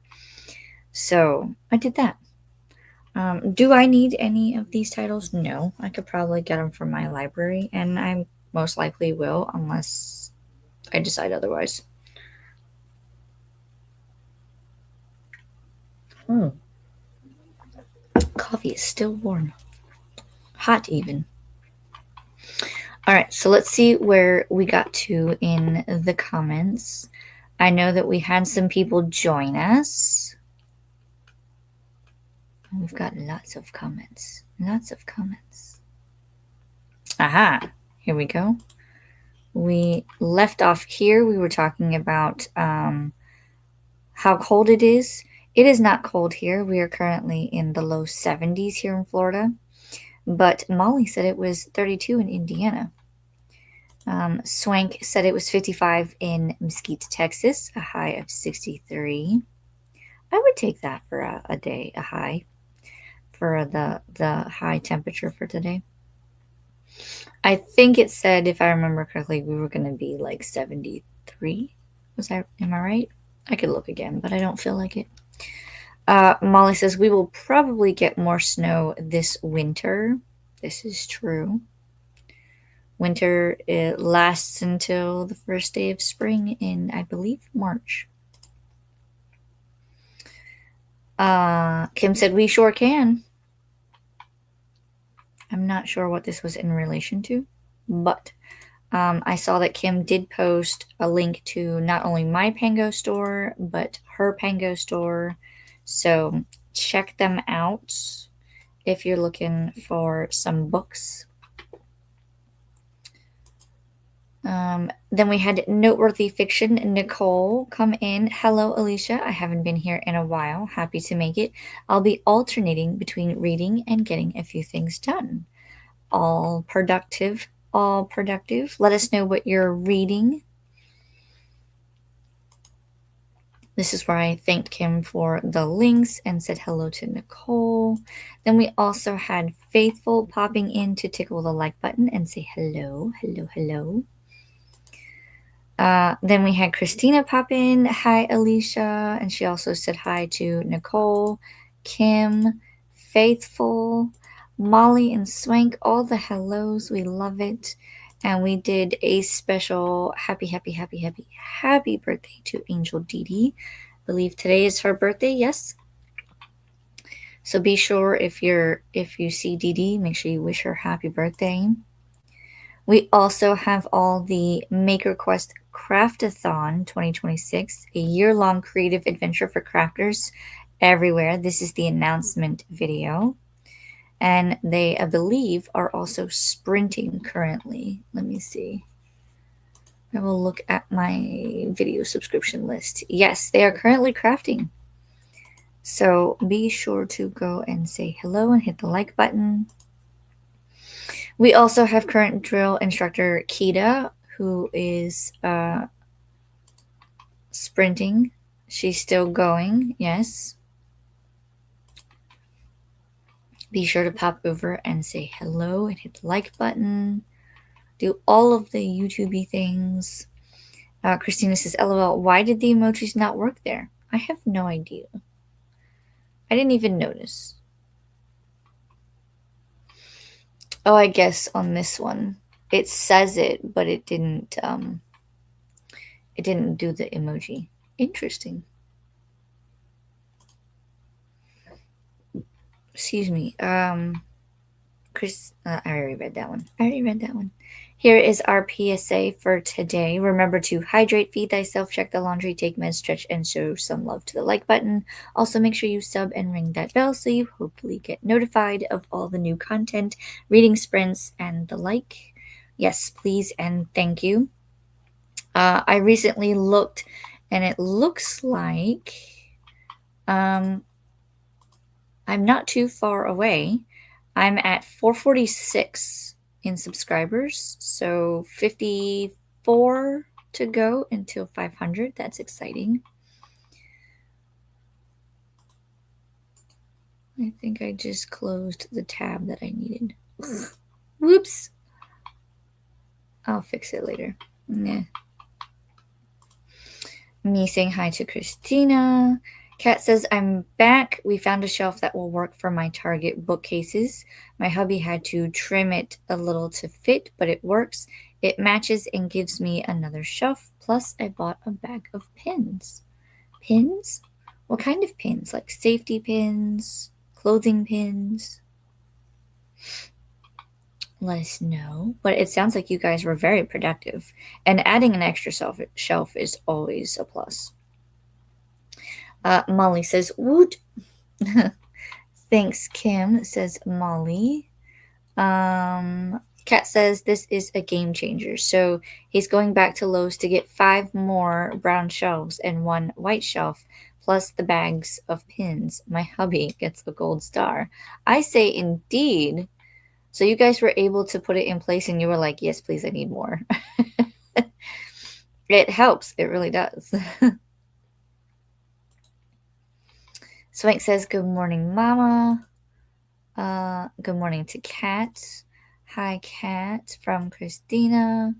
So I did that. Do I need any of these titles? No. I could probably get them from my library, and I most likely will unless I decide otherwise. Hmm. Coffee is still warm. Hot, even. All right, so let's see where we got to in the comments. I know that we had some people join us. We've got lots of comments. Lots of comments. Aha, here we go. We left off here. We were talking about how cold it is. It is not cold here. We are currently in the low 70s here in Florida. But Molly said it was 32 in Indiana. Swank said it was 55 in Mesquite, Texas, a high of 63. I would take that for a day, a high, for the high temperature for today. I think it said, if I remember correctly, we were going to be like 73. Am I right? I could look again, but I don't feel like it. Molly says, we will probably get more snow this winter. This is true. Winter, it lasts until the first day of spring in, I believe, March. Kim said, we sure can. I'm not sure what this was in relation to, but I saw that Kim did post a link to not only my Pango store, but her Pango store. So check them out if you're looking for some books. Then we had Noteworthy Fiction, Nicole, come in. Hello, Alicia. I haven't been here in a while. Happy to make it. I'll be alternating between reading and getting a few things done. All productive. All productive. Let us know what you're reading. This is where I thanked Kim for the links and said hello to Nicole. Then we also had Faithful popping in to tickle the like button and say hello, hello, hello. Then we had Christina pop in. Hi, Alicia. And she also said hi to Nicole, Kim, Faithful, Molly, and Swank. All the hellos. We love it. And we did a special happy birthday to Angel Didi. I believe today is her birthday. Yes. So be sure if you see Didi, make sure you wish her happy birthday. We also have all the Maker Quest Craftathon 2026, a year-long creative adventure for crafters everywhere. This is the announcement video. And they, I believe, are also sprinting currently. Let me see. I will look at my video subscription list. Yes, they are currently crafting. So be sure to go and say hello and hit the like button. We also have current drill instructor Kita, who is sprinting. She's still going, yes. Be sure to pop over and say hello and hit the like button. Do all of the YouTubey things. Christina says, LOL, why did the emojis not work there? I have no idea. I didn't even notice. Oh, I guess on this one. It says it, but it didn't do the emoji. Interesting. Excuse me. Chris, I already read that one. Here is our PSA for today. Remember to hydrate, feed thyself, check the laundry, take meds, stretch, and show some love to the like button. Also, make sure you sub and ring that bell so you hopefully get notified of all the new content, reading sprints, and the like. Yes, please and thank you. I recently looked, and it looks like I'm not too far away. I'm at 446 in subscribers, so 54 to go until 500. That's exciting. I think I just closed the tab that I needed. Whoops. I'll fix it later. Nah. Me saying hi to Christina. Kat says, I'm back. We found a shelf that will work for my Target bookcases. My hubby had to trim it a little to fit, but it works. It matches and gives me another shelf. Plus, I bought a bag of pins. Pins? What kind of pins? Like safety pins? Clothing pins? Let us know. But it sounds like you guys were very productive. And adding an extra shelf is always a plus. Molly says, woot. Thanks, Kim, says Molly. Kat says this is a game changer. So he's going back to Lowe's to get 5 more brown shelves and 1 white shelf, plus the bags of pins. My hubby gets a gold star. I say indeed. So you guys were able to put it in place and you were like, yes, please, I need more. It helps. It really does. Swank says, good morning, Mama. Good morning to Kat. Hi, Kat from Christina.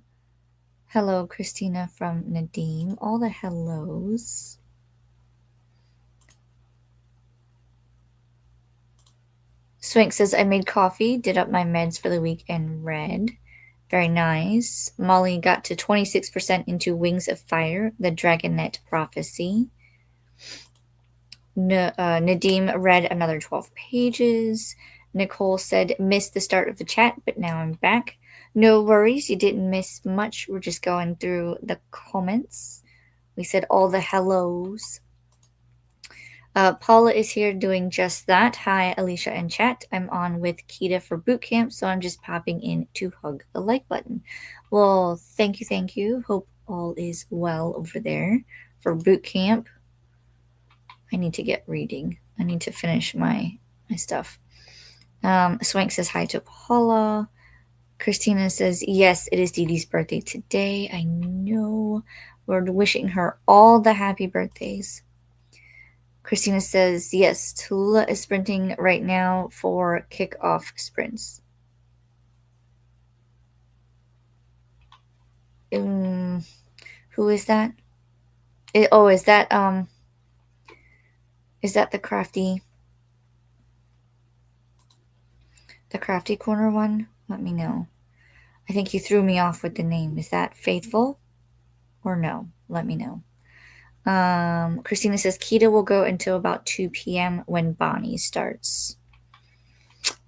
Hello, Christina from Nadim. All the hellos. Swank says, I made coffee, did up my meds for the week, and read. Very nice. Molly got to 26% into Wings of Fire, the Dragonette Prophecy. Nadim read another 12 pages. Nicole said, missed the start of the chat, but now I'm back. No worries, you didn't miss much. We're just going through the comments. We said all the hellos. Paula is here doing just that. Hi, Alicia and chat. I'm on with Kita for boot camp, so I'm just popping in to hug the like button. Well, thank you. Hope all is well over there for boot camp. I need to get reading. I need to finish my stuff. Swank says hi to Paula. Christina says, yes, it is Dee Dee's birthday today. I know. We're wishing her all the happy birthdays. Christina says, yes, Tula is sprinting right now for kickoff sprints. Who is that? Is that the crafty corner one? Let me know. I think you threw me off with the name. Is that Faithful or no? Let me know. Christina says Kita will go until about 2 p.m. when Bonnie starts.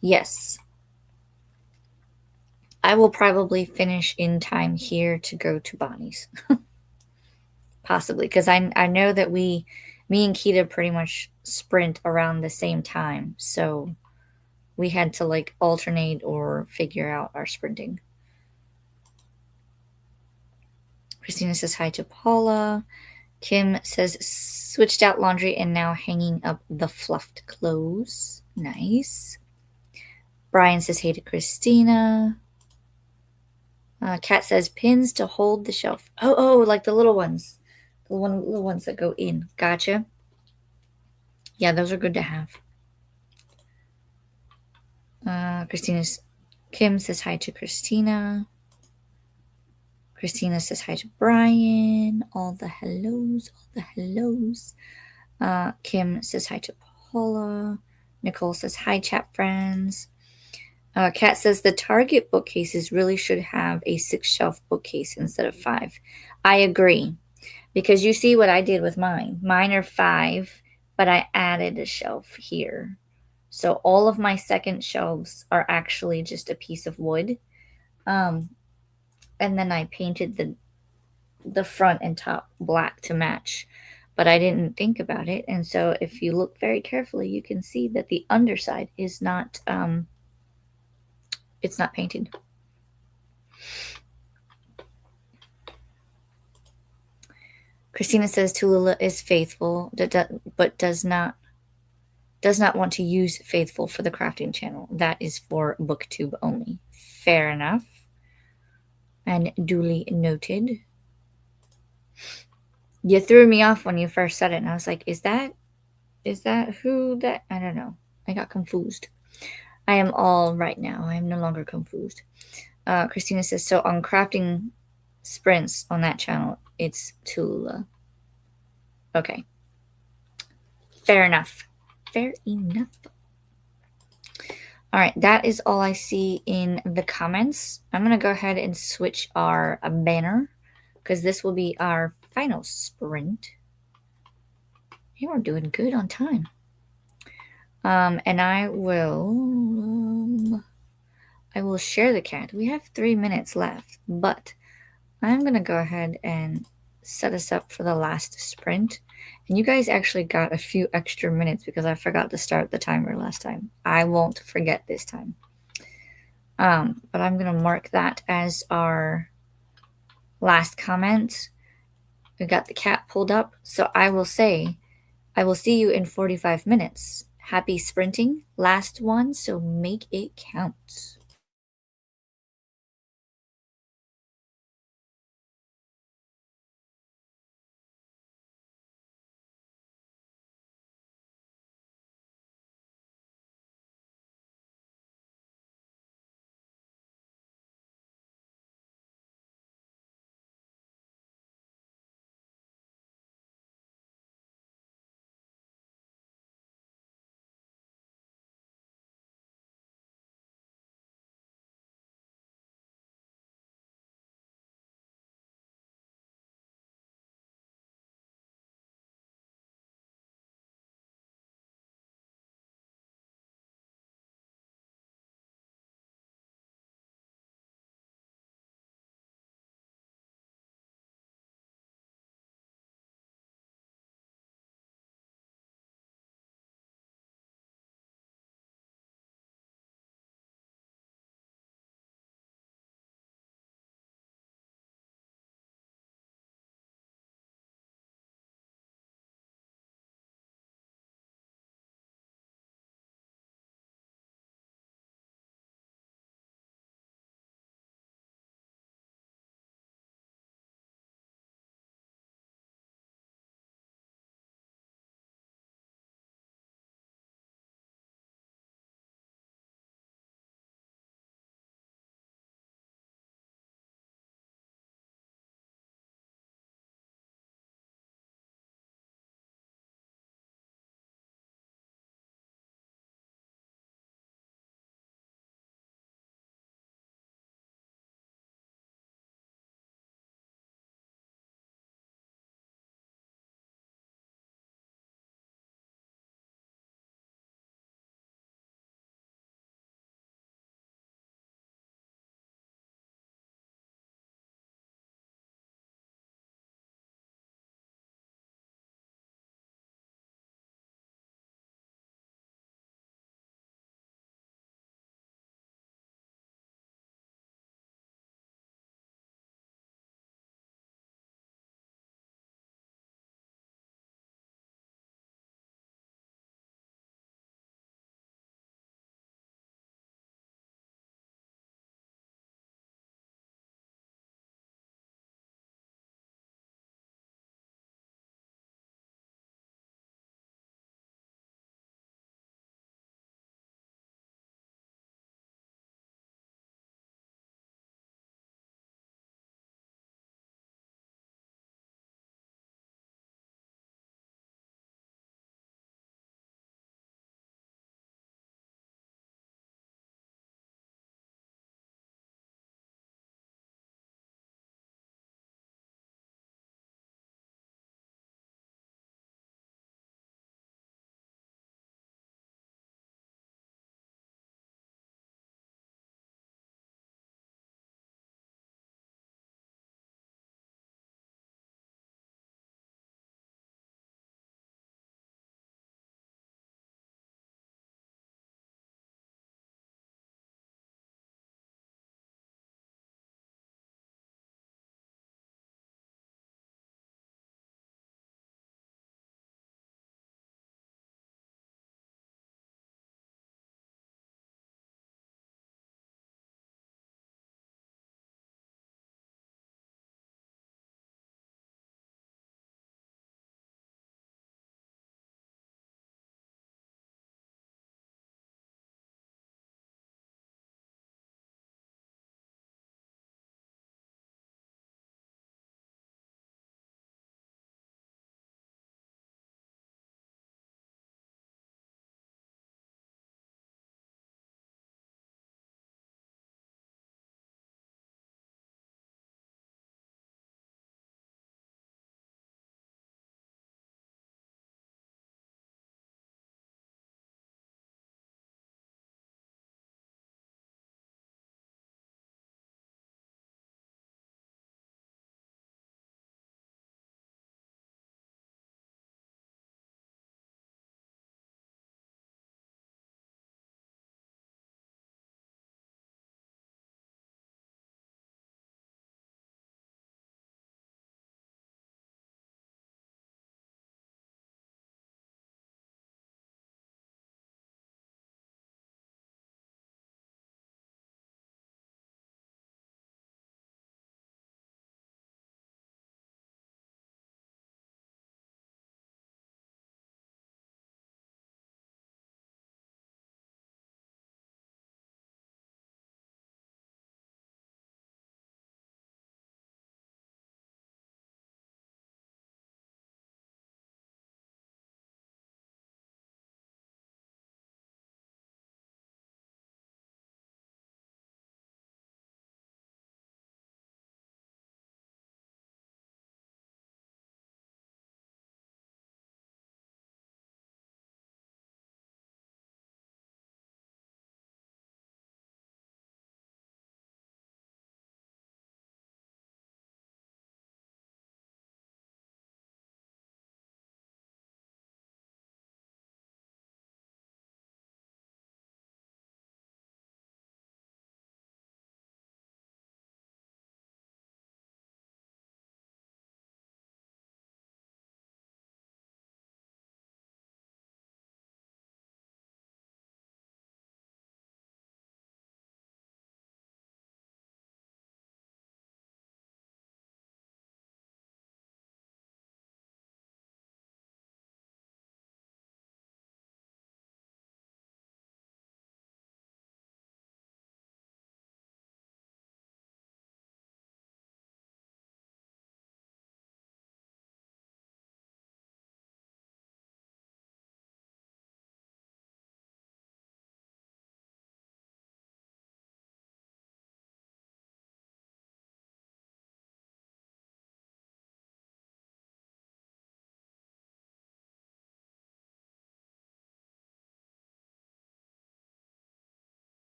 Yes. I will probably finish in time here to go to Bonnie's. Possibly, because I know that me and Kita pretty much sprint around the same time. So we had to like alternate or figure out our sprinting. Christina says hi to Paula. Kim says switched out laundry and now hanging up the fluffed clothes. Nice. Brian says hey to Christina. Kat says pins to hold the shelf. Oh, like the little ones. The little ones that go in. Gotcha. Yeah, those are good to have. Kim says hi to Christina. Christina says hi to Brian. All the hellos, all the hellos. Kim says hi to Paula. Nicole says hi, chat friends. Kat says the Target bookcases really should have a 6-shelf bookcase instead of 5. I agree, because you see what I did with mine. Mine are 5, but I added a shelf here. So all of my second shelves are actually just a piece of wood. And then I painted the front and top black to match. But I didn't think about it. And so if you look very carefully, you can see that the underside is not it's not painted. Christina says Tallulah is faithful, but does not want to use Faithful for the crafting channel. That is for BookTube only. Fair enough. And duly noted. You threw me off when you first said it, and I was like, is that who that? I don't know. I got confused. I am all right now. I am no longer confused. Christina says, so on crafting sprints on that channel, it's Tallulah. Okay. Fair enough. Fair enough. All right, that is all I see in the comments. I'm going to go ahead and switch our banner because this will be our final sprint. Hey, we're doing good on time. And I will share the cat. We have 3 minutes left, but I'm going to go ahead and set us up for the last sprint. And you guys actually got a few extra minutes because I forgot to start the timer last time. I won't forget this time. But I'm going to mark that as our last comment. We got the cat pulled up. So I will say, I will see you in 45 minutes. Happy sprinting. Last one, so make it count.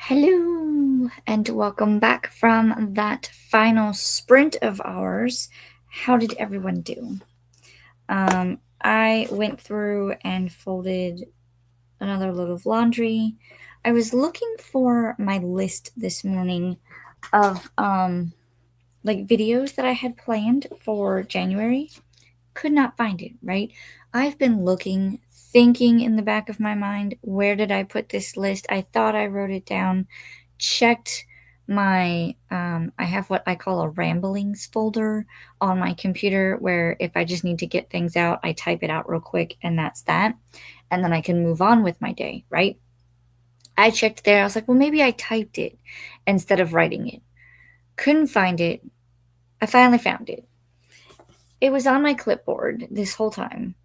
Hello, and welcome back from that final sprint of ours. How did everyone do? I went through and folded another load of laundry. I was looking for my list this morning of like videos that I had planned for January. Could not find it, right? I've been looking, thinking in the back of my mind, where did I put this list? I thought I wrote it down, checked my I have what I call a ramblings folder on my computer where if I just need to get things out, I type it out real quick and that's that. And then I can move on with my day, right? I checked there. I was like, well, maybe I typed it instead of writing it. Couldn't find it. I finally found it. It was on my clipboard this whole time,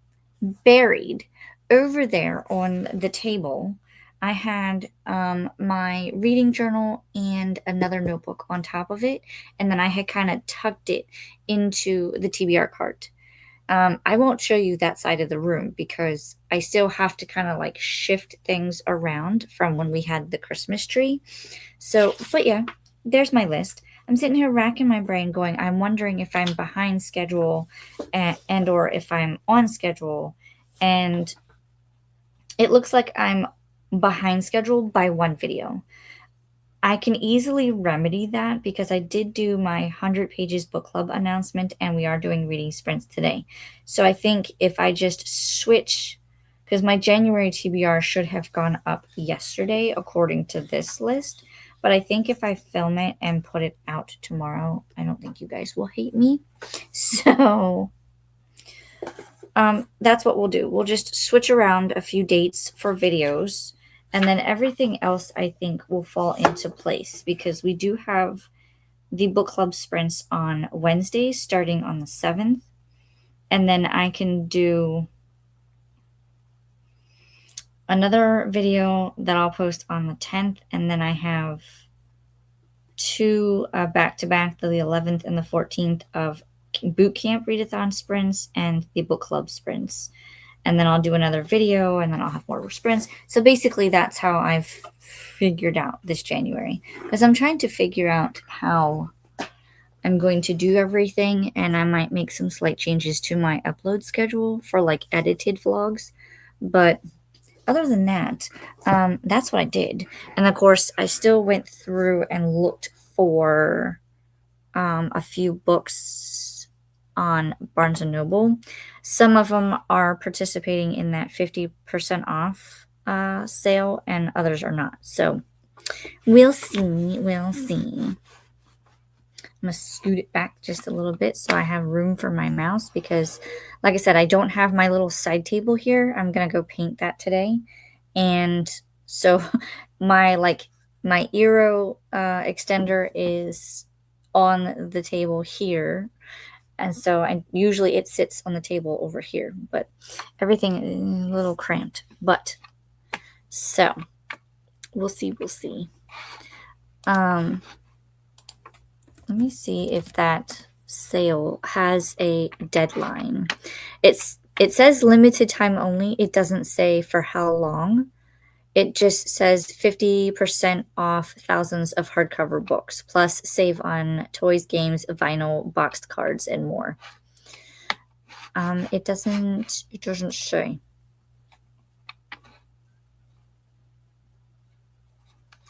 buried over there on the table. I had my reading journal and another notebook on top of it, and then I had kind of tucked it into the TBR cart. I won't show you that side of the room because I still have to kind of like shift things around from when we had the Christmas tree. So, but yeah, there's my list. I'm sitting here racking my brain going, I'm wondering if I'm behind schedule and or if I'm on schedule. And it looks like I'm behind schedule by one video. I can easily remedy that because I did do my 100 pages book club announcement and we are doing reading sprints today. So I think if I just switch, because my January TBR should have gone up yesterday according to this list, but I think if I film it and put it out tomorrow, I don't think you guys will hate me. So that's what we'll do. We'll just switch around a few dates for videos, and then everything else I think will fall into place because we do have the book club sprints on Wednesdays starting on the 7th. And then I can do another video that I'll post on the 10th. And then I have two back to back, the 11th and the 14th of boot camp readathon sprints and the book club sprints. And then I'll do another video and then I'll have more sprints. So basically that's how I've figured out this January, because I'm trying to figure out how I'm going to do everything, and I might make some slight changes to my upload schedule for like edited vlogs. But other than that, that's what I did. And of course, I still went through and looked for a few books on Barnes and Noble. Some of them are participating in that 50% off sale, and others are not. So we'll see. We'll see. I'm going to scoot it back just a little bit so I have room for my mouse because, like I said, I don't have my little side table here. I'm going to go paint that today. And so my Eero extender is on the table here. And so usually it sits on the table over here, but everything is a little cramped. But so we'll see. We'll see. Let me see if that sale has a deadline. It says limited time only. It doesn't say for how long. It just says 50% off thousands of hardcover books, plus save on toys, games, vinyl, boxed cards, and more. It doesn't say.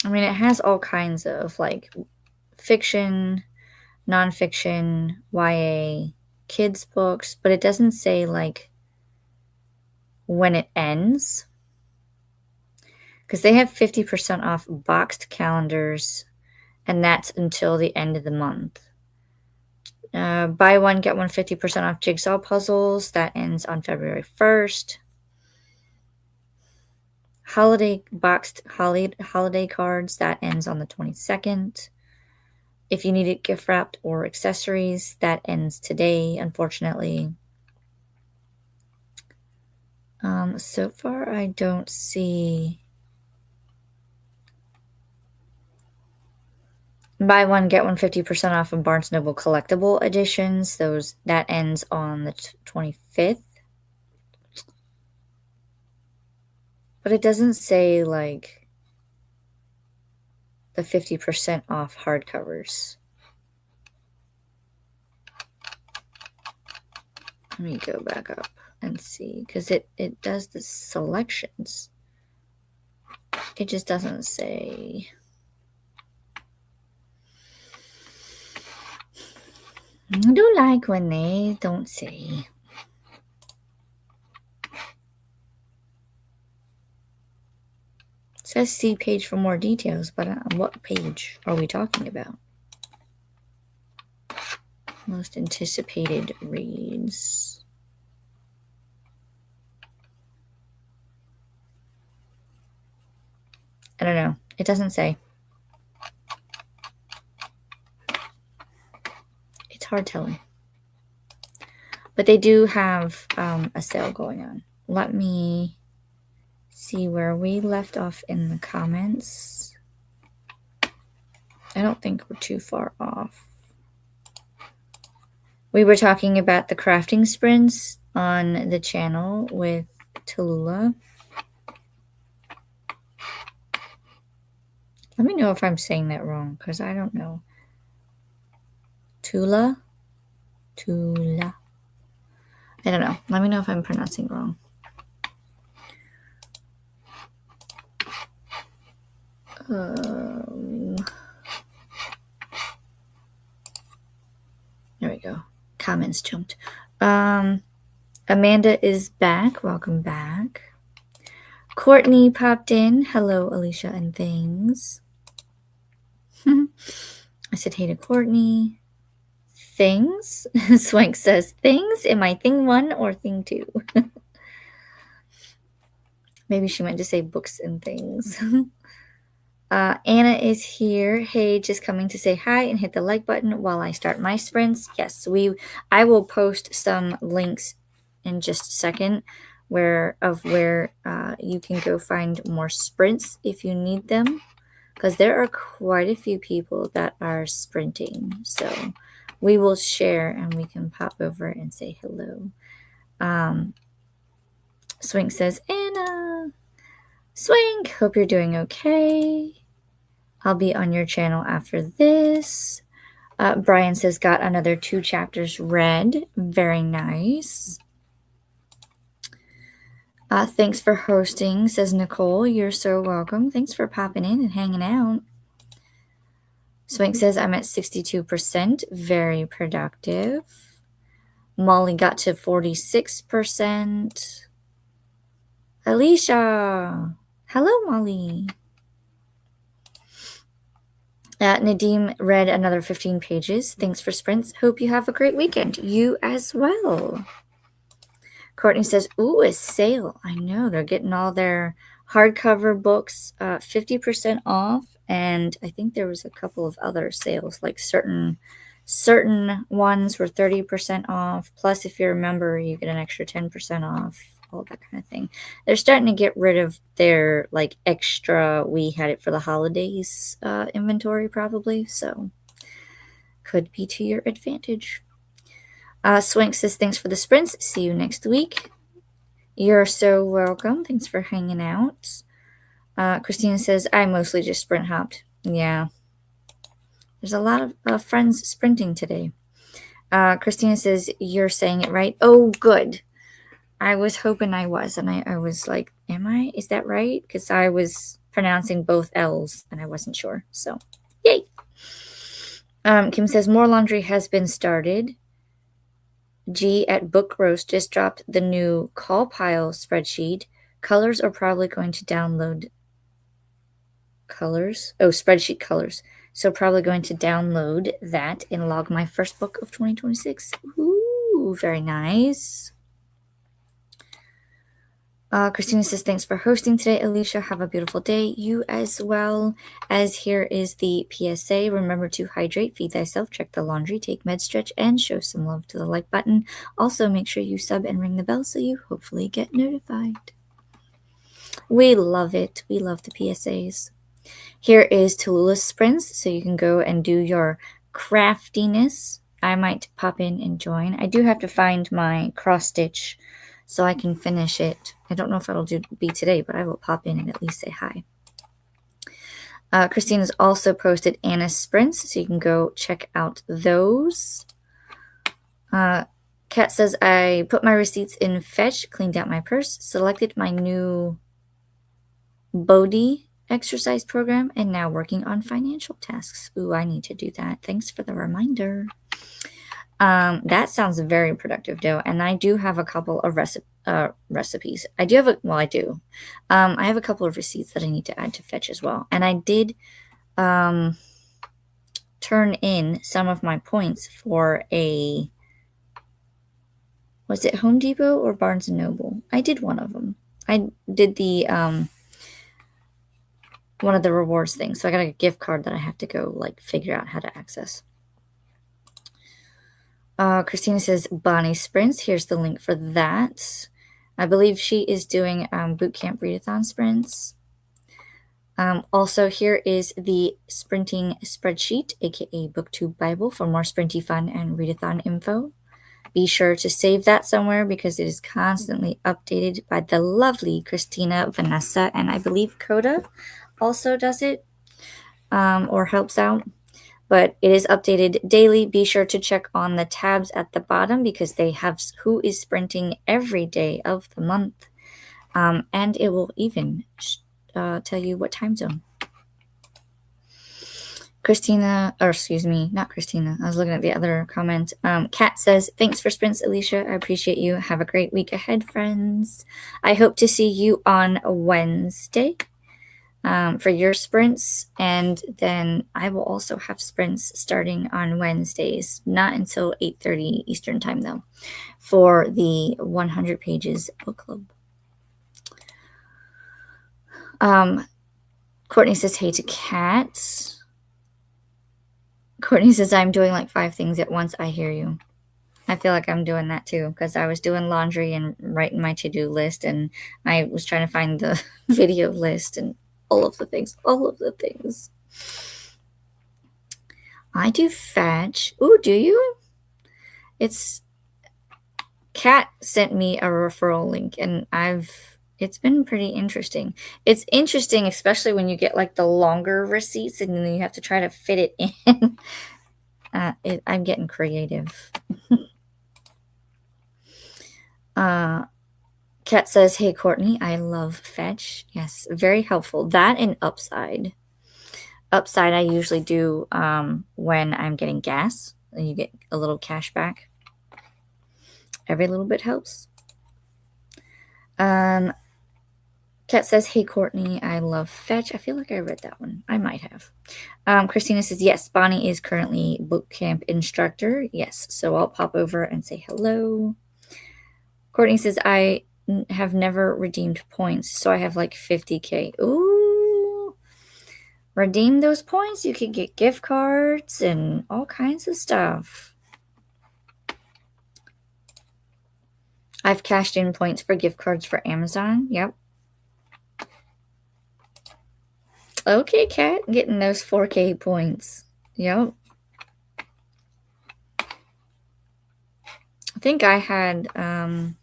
I mean, it has all kinds of like fiction, nonfiction, YA, kids books, but it doesn't say like when it ends. Because they have 50% off boxed calendars, and that's until the end of the month. Buy one, get one 50% off jigsaw puzzles. That ends on February 1st. Holiday boxed holiday cards. That ends on the 22nd. If you need it gift wrapped or accessories, that ends today, unfortunately. So far, I don't see. Buy one, get one 50% off of Barnes Noble collectible editions. That ends on the 25th. But it doesn't say like the 50% off hardcovers. Let me go back up and see, because it does the selections. It just doesn't say. I don't like when they don't say. It says see page for more details, but what page are we talking about? Most anticipated reads. I don't know. It doesn't say. It's hard telling. But they do have a sale going on. Let me see where we left off in the comments. I don't think we're too far off. We were talking about the crafting sprints on the channel with Tallulah. Let me know if I'm saying that wrong, because I don't know. Tula? I don't know. Let me know if I'm pronouncing wrong. There we go. Comments jumped. Amanda is back. Welcome back. Courtney popped in. Hello, Alicia and things. I said hey to Courtney. Things? Swank says things. Am I thing 1 or thing 2? Maybe she meant to say books and things. Anna is here. Hey, just coming to say hi and hit the like button while I start my sprints. Yes, I will post some links in just a second where you can go find more sprints if you need them, because there are quite a few people that are sprinting. So we will share and we can pop over and say hello. Swink says, Anna. Swink, hope you're doing okay. I'll be on your channel after this. Brian says, got another 2 chapters read. Very nice. Thanks for hosting, says Nicole. You're so welcome. Thanks for popping in and hanging out. Swink says, I'm at 62%. Very productive. Molly got to 46%. Alicia. Hello, Molly. Nadim read another 15 pages. Thanks for sprints. Hope you have a great weekend. You as well. Courtney says, ooh, a sale. I know. They're getting all their hardcover books 50% off. And I think there was a couple of other sales, like certain ones were 30% off. Plus, if you're a member, you get an extra 10% off. All that kind of thing. They're starting to get rid of their like extra we had it for the holidays inventory probably, so could be to your advantage. Swank says thanks for the sprints. See you next week. You're so welcome. Thanks for hanging out. Christina says I mostly just sprint hopped. Yeah, there's a lot of friends sprinting today. Christina says you're saying it right. Oh, good. I was hoping I was, and I was like, am I? Is that right? Because I was pronouncing both L's, and I wasn't sure. So, yay. Kim says, more laundry has been started. G at Book Roast just dropped the new call pile spreadsheet. Colors are probably going to download colors. Oh, spreadsheet colors. So probably going to download that and log my first book of 2026. Ooh, very nice. Christina says, thanks for hosting today, Alicia. Have a beautiful day. You as well. As here is the PSA. Remember to hydrate, feed thyself, check the laundry, take med stretch, and show some love to the like button. Also, make sure you sub and ring the bell so you hopefully get notified. We love it. We love the PSAs. Here is Tallulah's sprints, so you can go and do your craftiness. I might pop in and join. I do have to find my cross stitch so I can finish it. I don't know if it'll be today, but I will pop in and at least say hi. Christina's also posted Anna's sprints, so you can go check out those. Kat says, I put my receipts in Fetch, cleaned out my purse, selected my new Bodhi exercise program, and now working on financial tasks. Ooh, I need to do that. Thanks for the reminder. That sounds very productive, though, and I do have a couple of recipes. I have a couple of receipts that I need to add to Fetch as well, and I did turn in some of my points for was it Home Depot or Barnes & Noble? I did one of them. I did the one of the rewards things, so I got a gift card that I have to go figure out how to access. Christina says Bonnie sprints. Here's the link for that. I believe she is doing bootcamp readathon sprints. Also, here is the sprinting spreadsheet, aka BookTube Bible, for more sprinty fun and readathon info. Be sure to save that somewhere because it is constantly updated by the lovely Christina, Vanessa, and I believe Coda also does it or helps out. But it is updated daily. Be sure to check on the tabs at the bottom because they have who is sprinting every day of the month. And it will even tell you what time zone. Not Christina. I was looking at the other comment. Kat says, thanks for sprints, Alicia. I appreciate you. Have a great week ahead, friends. I hope to see you on Wednesday for your sprints. And then I will also have sprints starting on Wednesdays, not until 8:30 Eastern time, though, for the 100 Pages book club. Courtney says, hey to Kat. Courtney says, I'm doing 5 things at once. I hear you. I feel like I'm doing that too because I was doing laundry and writing my to-do list, and I was trying to find the video list and all of the things. I do Fetch. Ooh, do you? Kat sent me a referral link, and it's been pretty interesting. It's interesting, especially when you get the longer receipts and then you have to try to fit it in. I'm getting creative. Kat says, hey, Courtney, I love Fetch. Yes, very helpful. That and Upside. Upside I usually do when I'm getting gas. You get a little cash back. Every little bit helps. Kat says, hey, Courtney, I love Fetch. I feel like I read that one. I might have. Christina says, yes, Bonnie is currently boot camp instructor. Yes, so I'll pop over and say hello. Courtney says, I have never redeemed points, so I have 50K. Ooh. Redeem those points. You could get gift cards and all kinds of stuff. I've cashed in points for gift cards for Amazon. Yep. Okay, Kat, getting those 4K points. Yep. I think I had a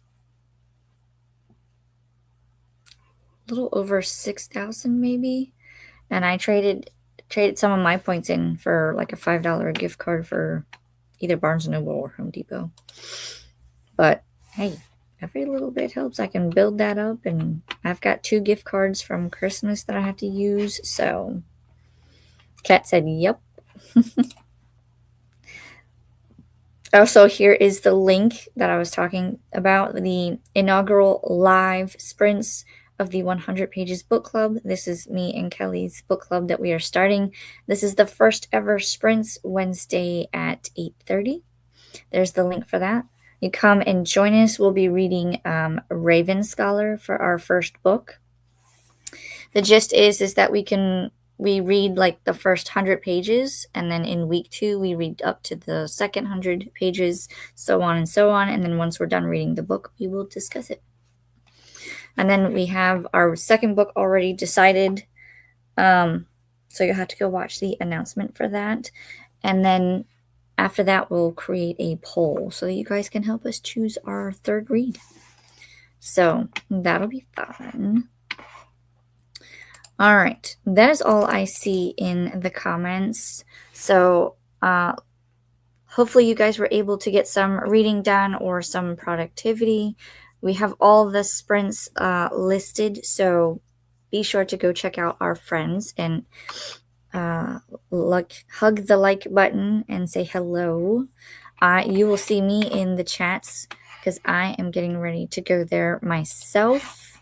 little over 6,000 maybe, and I traded some of my points in for a $5 gift card for either Barnes & Noble or Home Depot. But hey, every little bit helps. I can build that up, and I've got 2 gift cards from Christmas that I have to use. So Kat said, yep. Also, here is the link that I was talking about, the inaugural live sprints of the 100 Pages book club. This is me and Kelly's book club that we are starting. This is the first ever sprints, Wednesday at 8:30. There's the link for that. You come and join us. We'll be reading Raven Scholar for our first book. The gist is that we read the first 100 pages, and then in week 2 we read up to the second 100 pages, so on and so on, and then once we're done reading the book, we will discuss it. And then we have our second book already decided, so you'll have to go watch the announcement for that. And then after that, we'll create a poll so that you guys can help us choose our third read. So that'll be fun. All right, that is all I see in the comments. So, hopefully, you guys were able to get some reading done or some productivity. We have all the sprints listed, so be sure to go check out our friends and hug the like button and say hello. You will see me in the chats because I am getting ready to go there myself.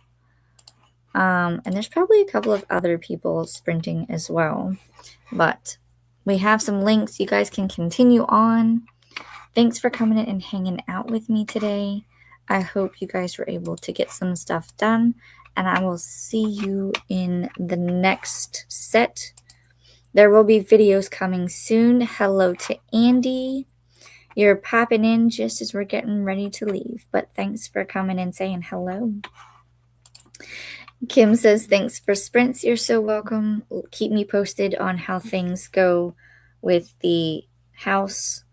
And there's probably a couple of other people sprinting as well. But we have some links. You guys can continue on. Thanks for coming in and hanging out with me today. I hope you guys were able to get some stuff done. And I will see you in the next set. There will be videos coming soon. Hello to Andy. You're popping in just as we're getting ready to leave. But thanks for coming and saying hello. Kim says, thanks for sprints. You're so welcome. Keep me posted on how things go with the house.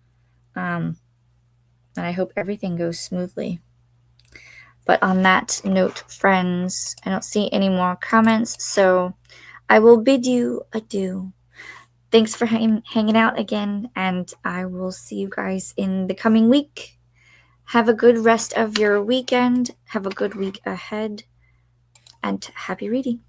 And I hope everything goes smoothly. But on that note, friends, I don't see any more comments, so I will bid you adieu. Thanks for hanging out again, and I will see you guys in the coming week. Have a good rest of your weekend. Have a good week ahead, and happy reading.